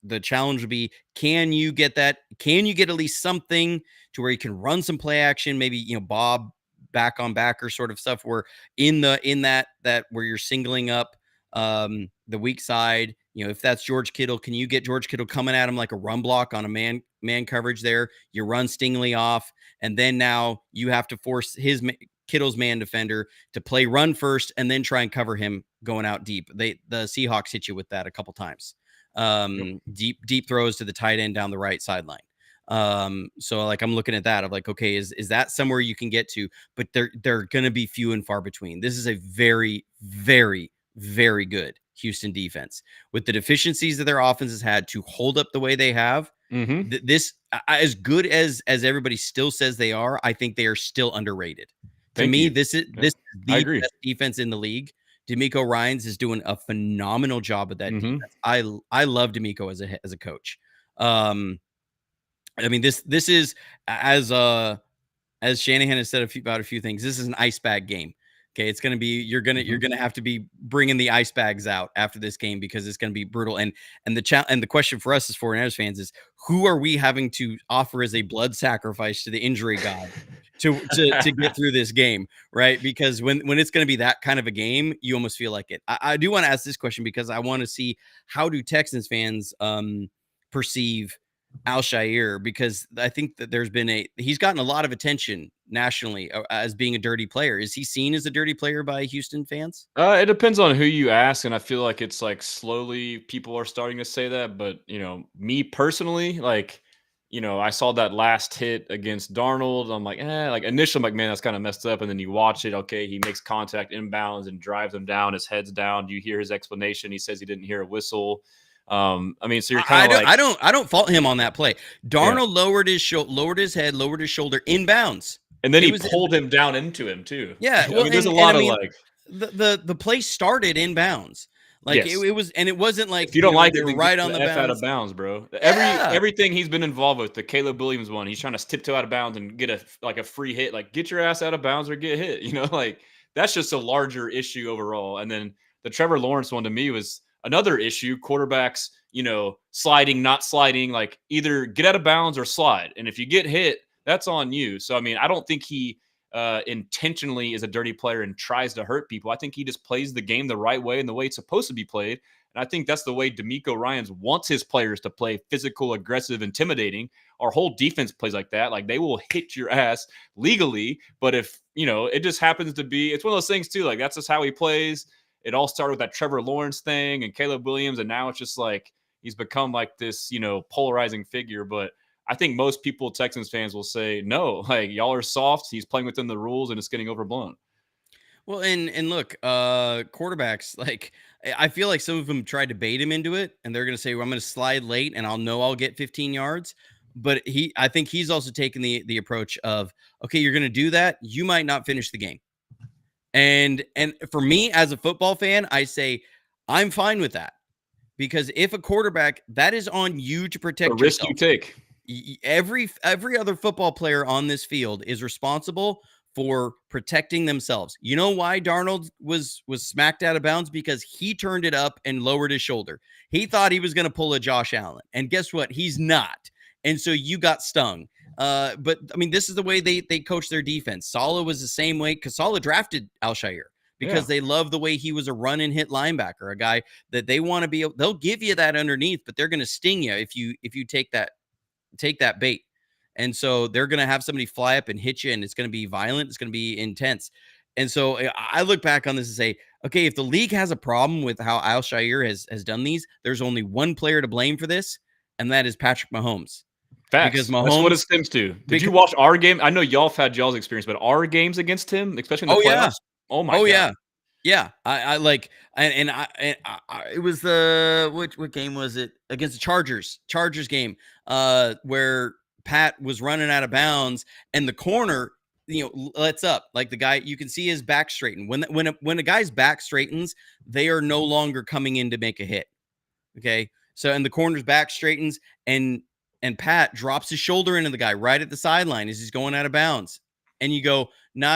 the challenge would be, can you get that? Can you get at least something to where you can run some play action? Maybe, Bob back on backer sort of stuff, where in that where you're singling up the weak side. If that's George Kittle, can you get George Kittle coming at him like a run block on a man coverage there? You run Stingley off, and then now you have to force Kittle's man defender to play run first and then try and cover him going out deep. The Seahawks hit you with that a couple times. Deep throws to the tight end down the right sideline. So like I'm looking at that. I'm like, okay, is that somewhere you can get to? But they're going to be few and far between. This is a very, very, very good Houston defense with the deficiencies that their offense has had to hold up the way they have. This, as good as everybody still says they are, I think they are still underrated. To me, this is the best defense in the league. DeMeco Ryans is doing a phenomenal job with that defense. I love DeMeco as a coach. I mean, this is, as Shanahan has said about a few things, this is an ice bag game. Okay, it's going to be, you're going to have to be bringing the ice bags out after this game, because it's going to be brutal. And the question for us as 49ers fans is, who are we having to offer as a blood sacrifice to the injury god to get through this game, right? Because when it's going to be that kind of a game, you almost feel like it. I do want to ask this question because I want to see, how do Texans fans perceive Alshire, because I think that he's gotten a lot of attention nationally as being a dirty player. Is he seen as a dirty player by Houston fans? It depends on who you ask, and I feel like it's like slowly people are starting to say that. But me personally, like, I saw that last hit against Darnold. I'm like, like initially, I'm like, man, that's kind of messed up. And then you watch it. Okay, he makes contact inbounds and drives him down. His head's down. You hear his explanation. He says he didn't hear a whistle. I mean, so you're kind of like, I don't fault him on that play. Darnold lowered his head, lowered his shoulder inbounds, and then he pulled him down into him too. Yeah, well, I mean, there's a lot of like the play started in bounds. Like it was, and it wasn't like, if you don't like they it, were right on the bounds. Out of bounds, bro. Everything he's been involved with, the Caleb Williams one, he's trying to tiptoe out of bounds and get a free hit. Like, get your ass out of bounds or get hit. Like, that's just a larger issue overall. And then the Trevor Lawrence one to me was another issue. Quarterbacks, sliding, not sliding, like either get out of bounds or slide. And if you get hit, that's on you. So, I mean, I don't think he intentionally is a dirty player and tries to hurt people. I think he just plays the game the right way and the way it's supposed to be played. And I think that's the way DeMeco Ryans wants his players to play: physical, aggressive, intimidating. Our whole defense plays like that. Like, they will hit your ass legally. But if, it just happens to be, it's one of those things too. Like, that's just how he plays. It all started with that Trevor Lawrence thing and Caleb Williams. And now it's just like, he's become like this, polarizing figure. But I think most people, Texans fans, will say, no, like, y'all are soft. He's playing within the rules and it's getting overblown. Well, and look, quarterbacks, like, I feel like some of them tried to bait him into it, and they're going to say, well, I'm going to slide late and I'll get 15 yards. But I think he's also taken the approach of, okay, you're going to do that, you might not finish the game. And for me as a football fan, I say I'm fine with that, because if a quarterback, that is on you to protect the risk yourself. you take. Every other football player on this field is responsible for protecting themselves. You know why Darnold was smacked out of bounds? Because he turned it up and lowered his shoulder. He thought he was going to pull a Josh Allen, and guess what? He's not. And so you got stung. But I mean, this is the way they coach their defense. Saleh was the same way, because Saleh drafted Alshire because they love the way he was a run and hit linebacker, a guy that they want to be. They'll give you that underneath, but they're going to sting you if you take that bait. And so they're going to have somebody fly up and hit you, and it's going to be violent. It's going to be intense. And so I look back on this and say, okay, if the league has a problem with how Alshire has done these, there's only one player to blame for this, and that is Patrick Mahomes. Facts. Because Mahomes, that's what it stems to. Did you watch our game? I know y'all have had y'all's experience, but our games against him, especially in the playoffs. Yeah. Oh my God. Yeah. I like, and it was what game was it? Against the Chargers game, where Pat was running out of bounds and the corner, lets up, like the guy, you can see his back straighten. When a guy's back straightens, they are no longer coming in to make a hit. Okay. So, and the corner's back straightens, and Pat drops his shoulder into the guy right at the sideline as he's going out of bounds. And you go, no.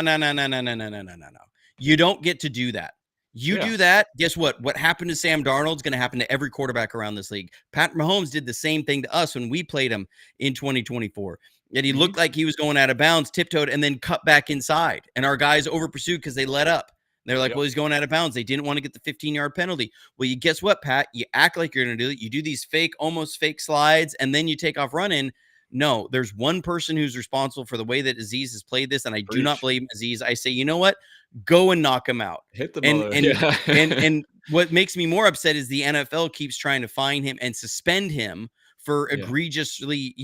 You don't get to do that. You do that, guess what? What happened to Sam Darnold's going to happen to every quarterback around this league. Pat Mahomes did the same thing to us when we played him in 2024. Yet he looked like he was going out of bounds, tiptoed, and then cut back inside. And our guys over pursued because they let up. They're like, well, he's going out of bounds. They didn't want to get the 15-yard penalty. Well, you guess what, Pat? You act like you're going to do it. You do these almost fake slides, and then you take off running. No, there's one person who's responsible for the way that Azeez has played this, and I do not blame Azeez. I say, you know what? Go and knock him out. Hit the and what makes me more upset is the NFL keeps trying to fine him and suspend him for egregiously,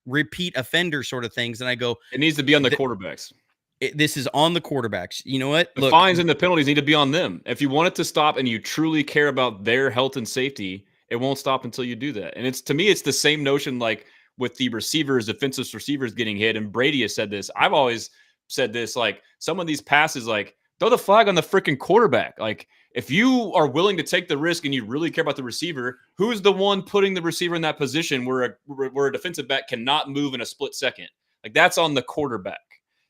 repeat offender sort of things. And I go, it needs to be on the quarterbacks. This is on the quarterbacks. You know what? The fines and the penalties need to be on them. If you want it to stop and you truly care about their health and safety, it won't stop until you do that. And to me, it's the same notion like with the receivers, defensive receivers getting hit. And Brady has said this. I've always said this, like some of these passes, like throw the flag on the freaking quarterback. Like if you are willing to take the risk and you really care about the receiver, who's the one putting the receiver in that position where a defensive back cannot move in a split second? Like that's on the quarterback.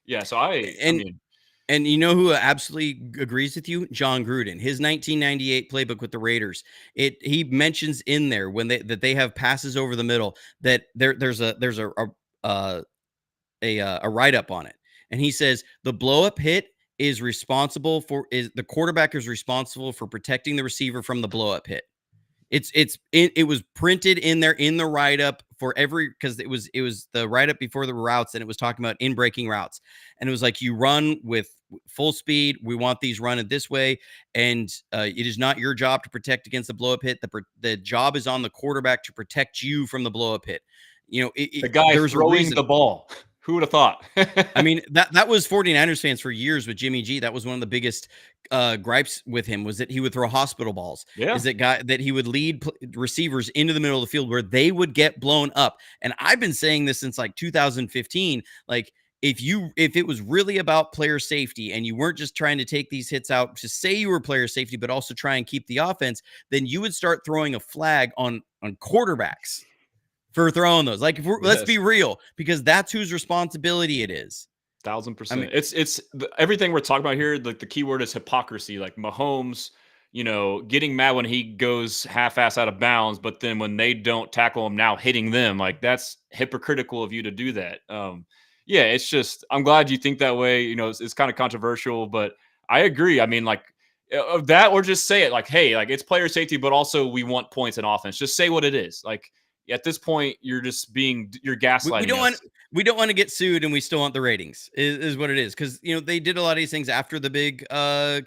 Yeah, so I mean, and you know who absolutely agrees with you? John Gruden. His 1998 playbook with the Raiders. He mentions in there when they have passes over the middle that there's a write up on it, and he says the blow up hit is the quarterback is responsible for protecting the receiver from the blow up hit. It was printed in there in the write-up for because it was the write-up before the routes, and it was talking about in breaking routes, and it was like you run with full speed. We want these running this way, and it is not your job to protect against the blow-up hit. The job is on the quarterback to protect you from the blow-up hit. The guy throwing the ball. Who would have thought? I mean, that was 49ers fans for years with Jimmy G. That was one of the biggest gripes with him, was that he would throw hospital balls. Yeah. Is that he would lead receivers into the middle of the field where they would get blown up. And I've been saying this since like 2015. Like if it was really about player safety and you weren't just trying to take these hits out to say you were player safety, but also try and keep the offense, then you would start throwing a flag on quarterbacks for throwing those. Like, let's be real, because that's whose responsibility it is. 1000%. I mean, it's everything we're talking about here. Like the key word is hypocrisy. Like Mahomes, getting mad when he goes half-ass out of bounds, but then when they don't tackle him, now hitting them. Like that's hypocritical of you to do that. Yeah, it's just, I'm glad you think that way. It's kind of controversial, but I agree. I mean, like of that, or just say it like, hey, like it's player safety, but also we want points in offense. Just say what it is. Like, at this point, you're just you're gaslighting. We don't want to get sued, and we still want the ratings. Is what it is, because they did a lot of these things after the big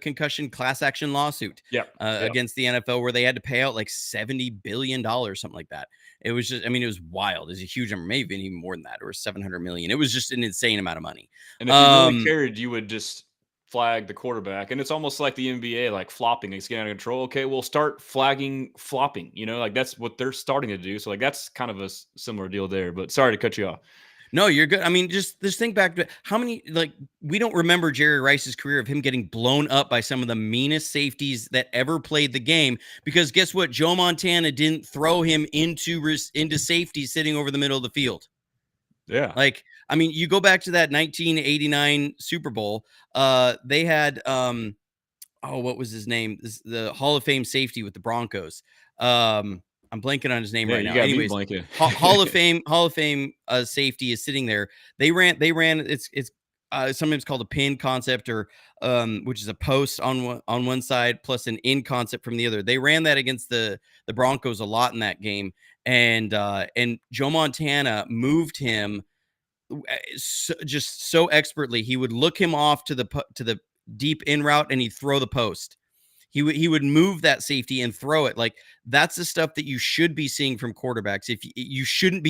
concussion class action lawsuit against the NFL, where they had to pay out like $70 billion, something like that. It was just, I mean, it was wild. It was a huge number, maybe even more than that, or 700 million. It was just an insane amount of money. And if you really cared, you would just flag the quarterback. And it's almost like the NBA, like flopping, it's getting out of control. Okay, we'll start flagging flopping, like that's what they're starting to do. So like that's kind of a similar deal there, but sorry to cut you off. No, you're good. I mean, just think back to how many, like, we don't remember Jerry Rice's career of him getting blown up by some of the meanest safeties that ever played the game, because guess what? Joe Montana didn't throw him into safety sitting over the middle of the field. Yeah. Like, I mean, you go back to that 1989 Super Bowl. They had, what was his name? The Hall of Fame safety with the Broncos. I'm blanking on his name right now. Anyways, Hall of Fame safety is sitting there. They ran. It's sometimes called a pin concept, or which is a post on one side plus an in concept from the other. They ran that against the Broncos a lot in that game, and Joe Montana moved him just so expertly. He would look him off to the deep in route, and he'd throw the post. He would move that safety and throw it. Like, that's the stuff that you should be seeing from quarterbacks. If you shouldn't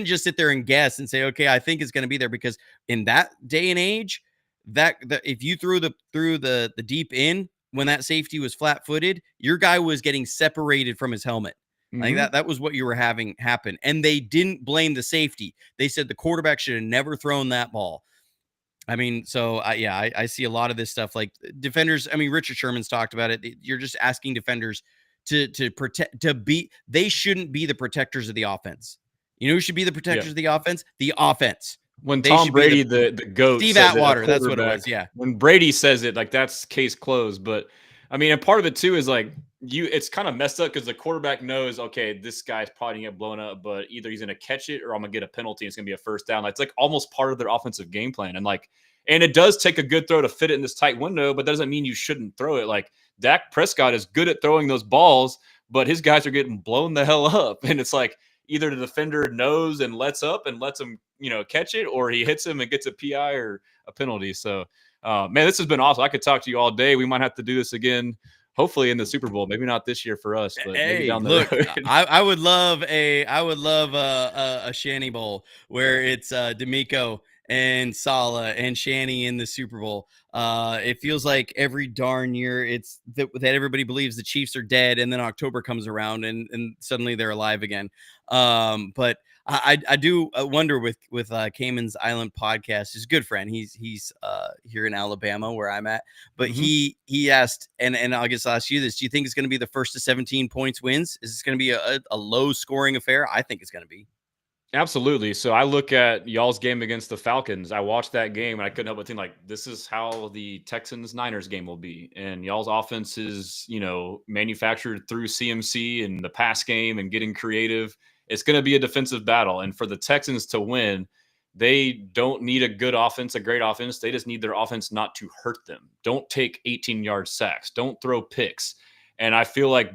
just sit there and guess and say, okay, I think it's going to be there, because in that day and age, that if you threw the deep in when that safety was flat-footed, your guy was getting separated from his helmet. Like that was what you were having happen. And they didn't blame the safety. They said the quarterback should have never thrown that ball. I mean, so I see a lot of this stuff, like defenders. I mean, Richard Sherman's talked about it. You're just asking defenders to protect, they shouldn't be the protectors of the offense. You know who should be the protectors of the offense? The offense. When Tom Brady, the GOAT, Steve Atwater, that's what it was. Yeah. When Brady says it, like that's case closed. But I mean, and part of it too is like it's kind of messed up because the quarterback knows, okay, this guy's probably gonna get blown up, but either he's gonna catch it or I'm gonna get a penalty. And it's gonna be a first down. It's like almost part of their offensive game plan. And it does take a good throw to fit it in this tight window, but that doesn't mean you shouldn't throw it. Like Dak Prescott is good at throwing those balls, but his guys are getting blown the hell up. And it's like either the defender knows and lets up and lets him, catch it, or he hits him and gets a PI or a penalty. So man, this has been awesome. I could talk to you all day. We might have to do this again, hopefully in the Super Bowl. Maybe not this year for us, but maybe down the road. I would love a Shanny Bowl where it's D'Amico and Sala and Shanny in the Super Bowl. It feels like every darn year it's that everybody believes the Chiefs are dead, and then October comes around and suddenly they're alive again. But I do wonder with Cayman's Island podcast. He's a good friend. He's here in Alabama where I'm at. But he asked, and I guess I'll ask you this: do you think it's going to be the first to 17 points wins? Is this going to be a low scoring affair? I think it's going to be. Absolutely. So I look at y'all's game against the Falcons. I watched that game and I couldn't help but think like, this is how the Texans Niners game will be. And y'all's offense is, manufactured through CMC and the pass game and getting creative. It's going to be a defensive battle. And for the Texans to win, they don't need a good offense, a great offense. They just need their offense not to hurt them. Don't take 18-yard sacks. Don't throw picks. And I feel like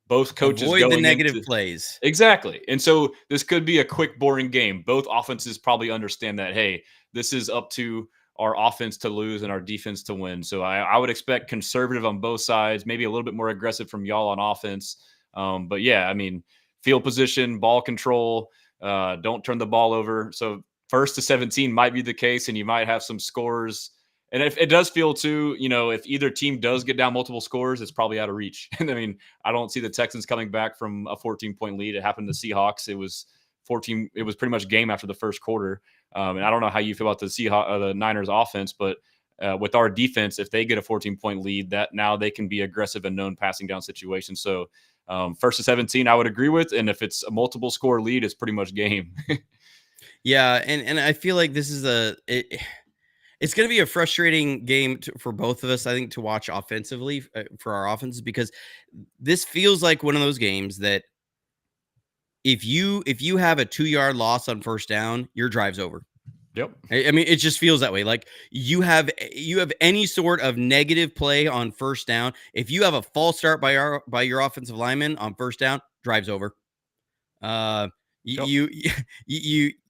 both coaches avoid the negative plays. Exactly. And so this could be a quick, boring game. Both offenses probably understand that, hey, this is up to our offense to lose and our defense to win. So I would expect conservative on both sides, maybe a little bit more aggressive from y'all on offense. But yeah, I mean, field position, ball control, don't turn the ball over. So first to 17 might be the case, and you might have some scores. And if it does feel too, if either team does get down multiple scores, it's probably out of reach. And I mean, I don't see the Texans coming back from a 14-point lead. It happened to the Seahawks. It was 14. It was pretty much game after the first quarter. And I don't know how you feel about the Niners offense, but with our defense, if they get a 14-point lead, that now they can be aggressive in known passing down situations. So first to 17, I would agree with. And if it's a multiple score lead, it's pretty much game. Yeah. And I feel like this is it's going to be a frustrating game for both of us, I think, to watch offensively for our offenses, because this feels like one of those games that if you have a 2-yard loss on first down, your drive's over. Yep. I mean, it just feels that way. Like you have any sort of negative play on first down. If you have a false start by your offensive lineman on first down, drive's over.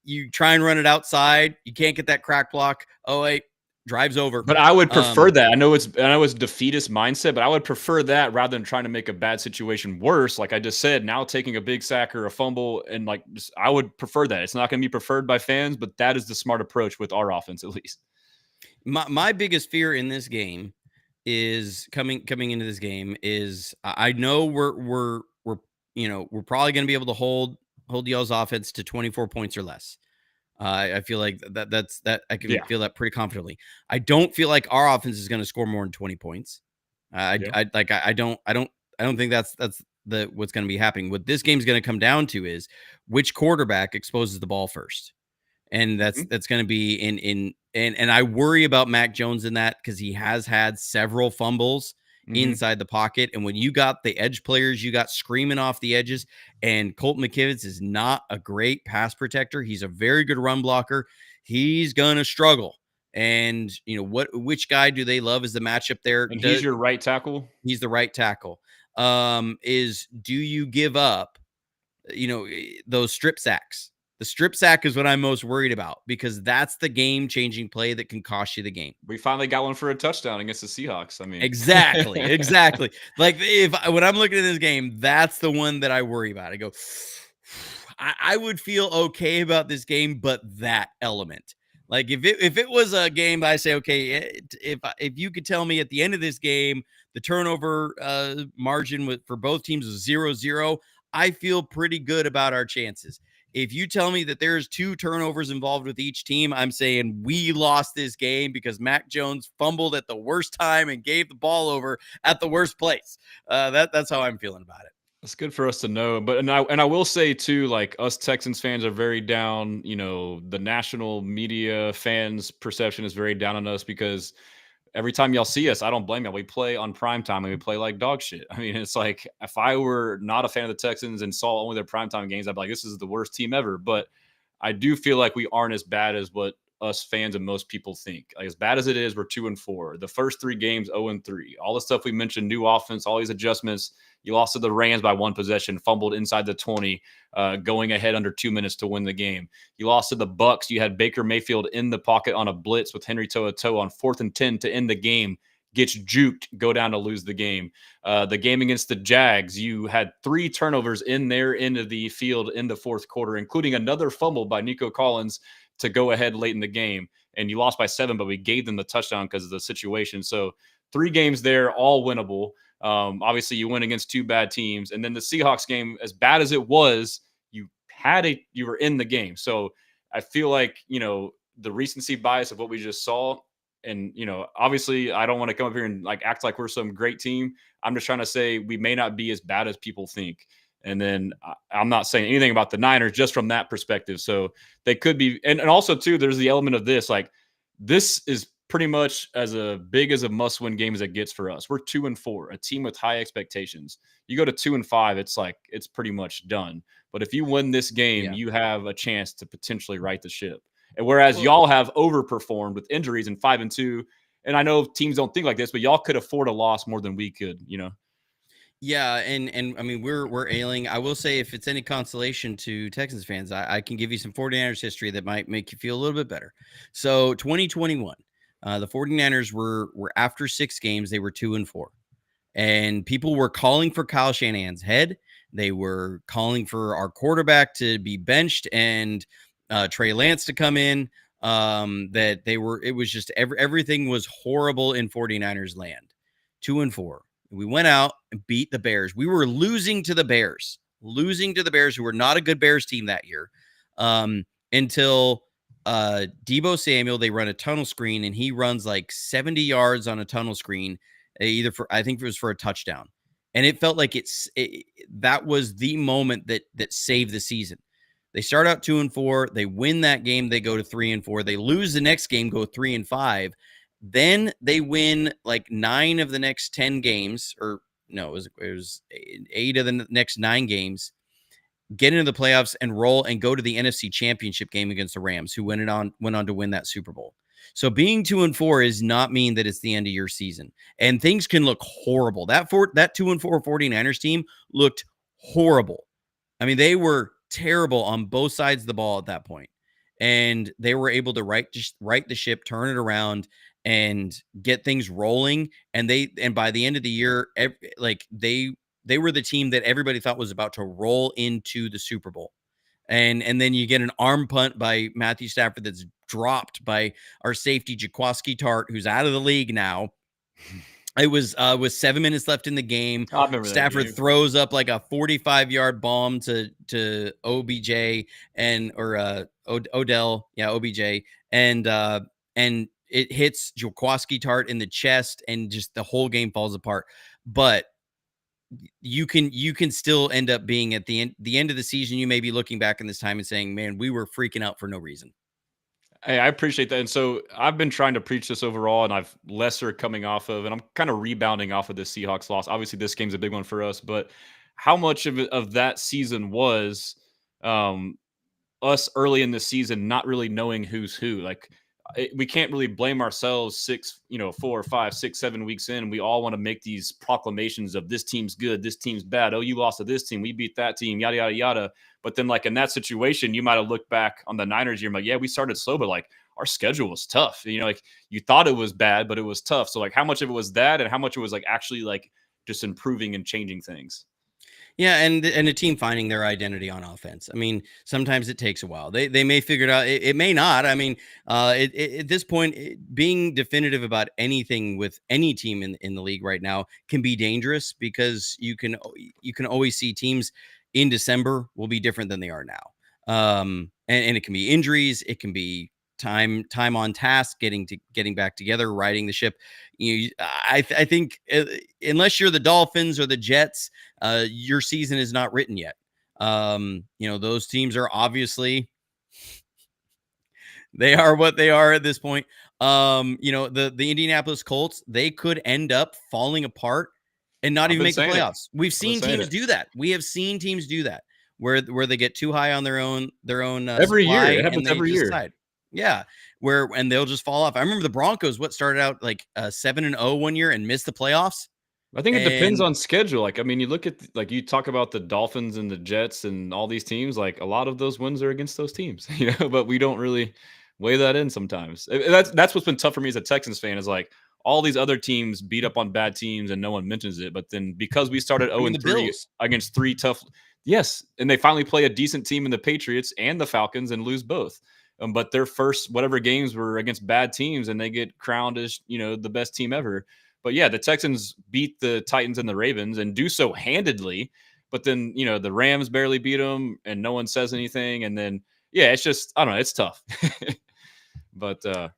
You try and run it outside. You can't get that crack block. Oh, wait, drive's over. But I would prefer that. I know it's defeatist mindset, but I would prefer that rather than trying to make a bad situation worse. Like I just said, now taking a big sack or a fumble, and I would prefer that. It's not going to be preferred by fans, but that is the smart approach with our offense, at least. My biggest fear in this game is coming into this game is I know we're probably going to be able to hold y'all's offense to 24 points or less. I feel like that's I can feel that pretty confidently. I don't feel like our offense is going to score more than 20 points. I don't think that's what's going to be happening. What this game's going to come down to is which quarterback exposes the ball first. And that's going to be and I worry about Mac Jones in that, because he has had several fumbles inside the pocket. And when you got the edge players, you got screaming off the edges, and Colton McKivitz is not a great pass protector. He's a very good run blocker. He's going to struggle. And which guy do they love as the matchup there? And he's your right tackle. He's the right tackle. Do you give up, those strip sacks? The strip sack is what I'm most worried about, because that's the game-changing play that can cost you the game. We finally got one for a touchdown against the Seahawks. I mean, exactly. Like when I'm looking at this game, that's the one that I worry about. I go, I would feel okay about this game, but that element, like if it was a game, I say, okay, if you could tell me at the end of this game, the turnover margin for both teams was 0-0, I feel pretty good about our chances. If you tell me that there's 2 turnovers involved with each team, I'm saying we lost this game because Mac Jones fumbled at the worst time and gave the ball over at the worst place. That's how I'm feeling about it. It's good for us to know. But I will say too, like, us Texans fans are very down. The national media fans' perception is very down on us because every time y'all see us, I don't blame you. We play on prime time and we play like dog shit. I mean, it's like if I were not a fan of the Texans and saw only their primetime games, I'd be like, this is the worst team ever. But I do feel like we aren't as bad as what us fans and most people think. Like as bad as it is, we're 2-4. The first 3 games, 0-3. All the stuff we mentioned, new offense, all these adjustments. You lost to the Rams by 1 possession, fumbled inside the 20, going ahead under 2 minutes to win the game. You lost to the Bucks. You had Baker Mayfield in the pocket on a blitz with Henry To'oTo'o on 4th and 10 to end the game. Gets juked, go down to lose the game. The game against the Jags, you had 3 turnovers in their end of the field in the fourth quarter, including another fumble by Nico Collins to go ahead late in the game. And you lost by 7, but we gave them the touchdown because of the situation. So 3 games there, all winnable. Obviously, you win against 2 bad teams. And then the Seahawks game, as bad as it was, you were in the game. So I feel like, the recency bias of what we just saw. And, obviously I don't want to come up here and like act like we're some great team. I'm just trying to say we may not be as bad as people think. And then I'm not saying anything about the Niners just from that perspective. So they could be, and also too, there's the element of this, like this is pretty much as a big as a must-win game as it gets for us. We're 2-4, a team with high expectations. You go to 2-5, it's like it's pretty much done. But if you win this game, you have a chance to potentially right the ship. And whereas y'all have overperformed with injuries in 5-2, and I know teams don't think like this, but y'all could afford a loss more than we could, Yeah, and I mean we're ailing. I will say, if it's any consolation to Texans fans, I can give you some 49ers history that might make you feel a little bit better. So 2021, the 49ers were after 6 games, they were 2-4. And people were calling for Kyle Shanahan's head. They were calling for our quarterback to be benched and Trey Lance to come in. It was just everything was horrible in 49ers land. 2-4. We went out and beat the Bears. We were losing to the Bears, who were not a good Bears team that year, until Deebo Samuel, they run a tunnel screen, and he runs like 70 yards on a tunnel screen, I think it was for a touchdown. And it felt like that was the moment that saved the season. They start out 2-4. They win that game. They go to 3-4. They lose the next game, go 3-5. Then they win like 9 of the next 10 games, or no, it was 8 of the next 9 games, get into the playoffs and roll and go to the NFC Championship game against the Rams, who went on to win that Super Bowl. So being 2-4 is not mean that it's the end of your season, and things can look horrible. That 2-4 49ers team looked horrible. I mean, they were terrible on both sides of the ball at that point, and they were able to right the ship, turn it around, and get things rolling. And by the end of the year, they were the team that everybody thought was about to roll into the Super Bowl. And then you get an arm punt by Matthew Stafford that's dropped by our safety Jaquiski Tart, who's out of the league now. It was with 7 minutes left in the game. Stafford throws up like a 45-yard bomb to OBJ or Odell, OBJ, and it hits Jaquiski Tart in the chest, and just the whole game falls apart. But you can still end up being at the end of the season. You may be looking back in this time and saying, man, we were freaking out for no reason. Hey, I appreciate that. And so I've been trying to preach this overall, and I've lesser coming off of, and I'm kind of rebounding off of this Seahawks loss. Obviously, this game's a big one for us, but how much of that season was us early in the season not really knowing who's who? Like, we can't really blame ourselves 4, 5, 6, 7 weeks in. We all want to make these proclamations of this team's good, this team's bad. Oh, you lost to this team, we beat that team, yada, yada, yada. But then, like, in that situation, you might have looked back on the Niners year, like, yeah, we started slow, but like our schedule was tough. Like you thought it was bad, but it was tough. So like, how much of it was that, and how much it was like actually like just improving and changing things? Yeah, and a team finding their identity on offense. I mean, sometimes it takes a while. They may figure it out. It may not. I mean, at this point, being definitive about anything with any team in the league right now can be dangerous, because you can always see teams in December will be different than they are now. And it can be injuries. It can be time on task, getting back together, riding the ship. I think unless you're the Dolphins or the Jets, your season is not written yet. Those teams are obviously, they are what they are at this point. The Indianapolis Colts, they could end up falling apart and not I've even been make the saying it. playoffs. We've I've been seen saying teams it do that. We have seen teams do that where they get too high on their own every year. It supply and happens they every year. decide. Yeah, and they'll just fall off. I remember the Broncos started out like 7-0 one year and missed the playoffs. I think it depends And on schedule. Like, I mean, you look at like you talk about the Dolphins and the Jets and all these teams. Like, a lot of those wins are against those teams, But we don't really weigh that in sometimes. That's what's been tough for me as a Texans fan is like all these other teams beat up on bad teams and no one mentions it. But then because we started I 0 mean the and 3 Bills. against three tough, yes, and they finally play a decent team in the Patriots and the Falcons and lose both. But their first whatever games were against bad teams and they get crowned as the best team ever. But yeah, the Texans beat the Titans and the Ravens and do so handedly. But then, the Rams barely beat them and no one says anything. And then, yeah, it's just, I don't know, it's tough. but, uh,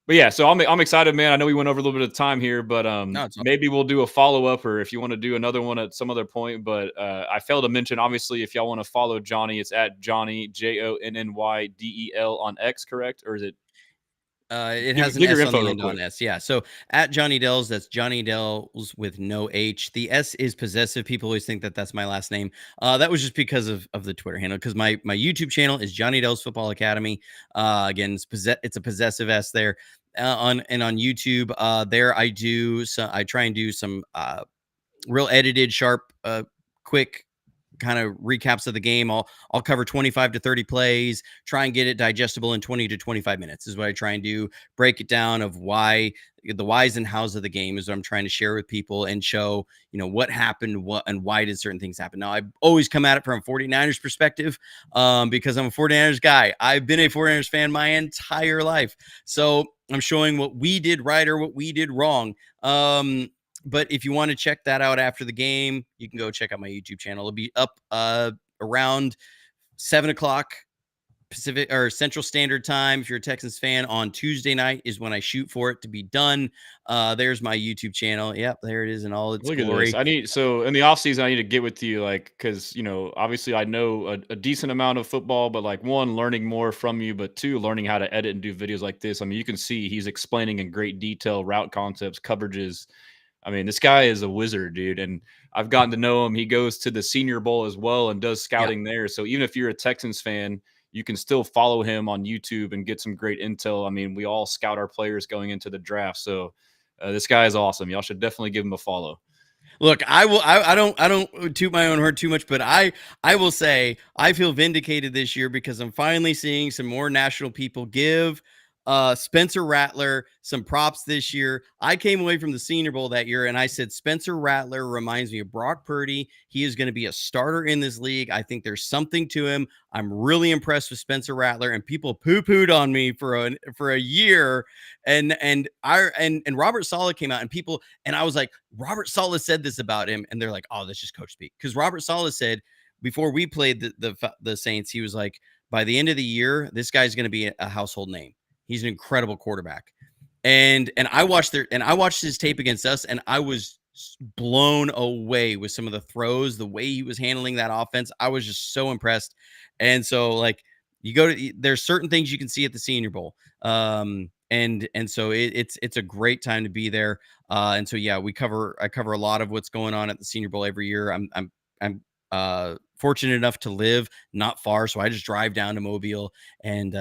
but yeah, so I'm excited, man. I know we went over a little bit of time here, but No, it's maybe we'll do a follow up, or if you want to do another one at some other point. But I failed to mention, obviously, if y'all want to follow Jonny, it's at Jonny JonnyDel on X, correct? Or is it? It Give, has an give your S on info the real end on quick. S. Yeah. So at Johnny Dells, that's Johnny Dells with no H. The S is possessive. People always think that that's my last name. That was just because of the Twitter handle. Because my YouTube channel is Johnny Dells Football Academy. Again, it's a possessive S there. On YouTube, there I try and do some real edited, sharp, quick kind of recaps of the game. I'll cover 25 to 30 plays, try and get it digestible in 20 to 25 minutes is what I try and do. Break it down of why the whys and hows of the game is what I'm trying to share with people and show, what happened, what and why did certain things happen. Now, I've always come at it from a 49ers perspective because I'm a 49ers guy. I've been a 49ers fan my entire life. So I'm showing what we did right or what we did wrong. But if you want to check that out after the game, you can go check out my YouTube channel. It'll be up around 7:00 Pacific or Central Standard Time. If you're a Texans fan, on Tuesday night is when I shoot for it to be done. There's my YouTube channel. Yep, there it is in all its Look at this. glory. So in the off season, I need to get with you, like, because obviously I know a decent amount of football, but like one, learning more from you, but two, learning how to edit and do videos like this. I mean, you can see he's explaining in great detail route concepts, coverages. I mean, this guy is a wizard, dude. And I've gotten to know him. He goes to the Senior Bowl as well and does Yeah. scouting there. So even if you're a Texans fan, you can still follow him on YouTube and get some great intel. I mean, we all scout our players going into the draft. So this guy is awesome. Y'all should definitely give him a follow. Look, I don't toot my own horn too much, but I will say I feel vindicated this year because I'm finally seeing some more national people give Spencer Rattler some props this year. I came away from the Senior Bowl that year and I said Spencer Rattler reminds me of Brock Purdy. He is going to be a starter in this league. I think there's something to him. I'm really impressed with Spencer Rattler, and people poo-pooed on me for a year. And Robert Saleh came out, and people, and I was like, Robert Saleh said this about him, and they're like, oh, that's just coach speak. Because Robert Saleh said before we played the Saints, he was like, by the end of the year, this guy's going to be a household name. He's an incredible quarterback. And I watched his tape against us, and I was blown away with some of the throws, the way he was handling that offense. I was just so impressed. And so, like, there's certain things you can see at the Senior Bowl. And so it's a great time to be there. And so yeah, I cover a lot of what's going on at the Senior Bowl every year. I'm fortunate enough to live not far, so I just drive down to Mobile and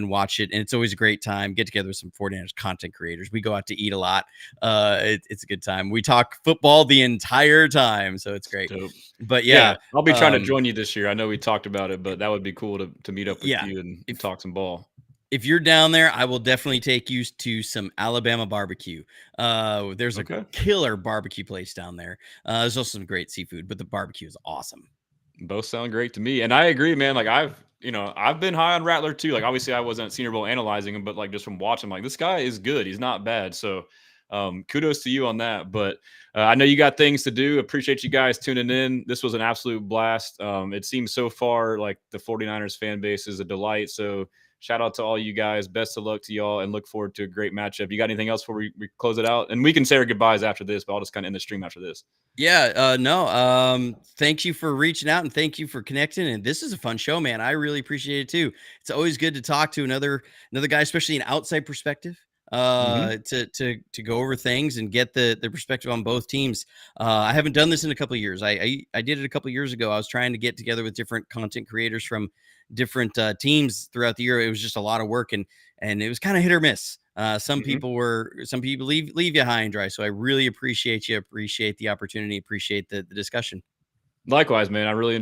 watch it, and it's always a great time. Get together with some 49ers content creators. We go out to eat a lot. It's a good time. We talk football the entire time, so it's great. Dope. But yeah, I'll be trying to join you this year. I know we talked about it, but that would be cool to meet up with yeah. you and talk some ball. If you're down there, I will definitely take you to some Alabama barbecue. There's a killer barbecue place down there. There's also some great seafood, but the barbecue is awesome. Both sound great to me. And I agree, man. Like I've been high on Rattler too. Like obviously I wasn't at Senior Bowl analyzing him, but like just from watching, like this guy is good. He's not bad. So kudos to you on that. But I know you got things to do. Appreciate you guys tuning in. This was an absolute blast. It seems so far like the 49ers fan base is a delight. So Shout out to all you guys. Best of luck to y'all, and look forward to a great matchup. You got anything else before we close it out? And we can say our goodbyes after this, but I'll just kind of end the stream after this. Yeah, no. Thank you for reaching out and thank you for connecting. And this is a fun show, man. I really appreciate it too. It's always good to talk to another guy, especially an outside perspective. To go over things and get the perspective on both teams. I haven't done this in a couple of years. I did it a couple of years ago. I was trying to get together with different content creators from different teams throughout the year. It was just a lot of work and it was kind of hit or miss. Some people leave you high and dry. So I really appreciate the opportunity, appreciate the discussion. Likewise, man. I really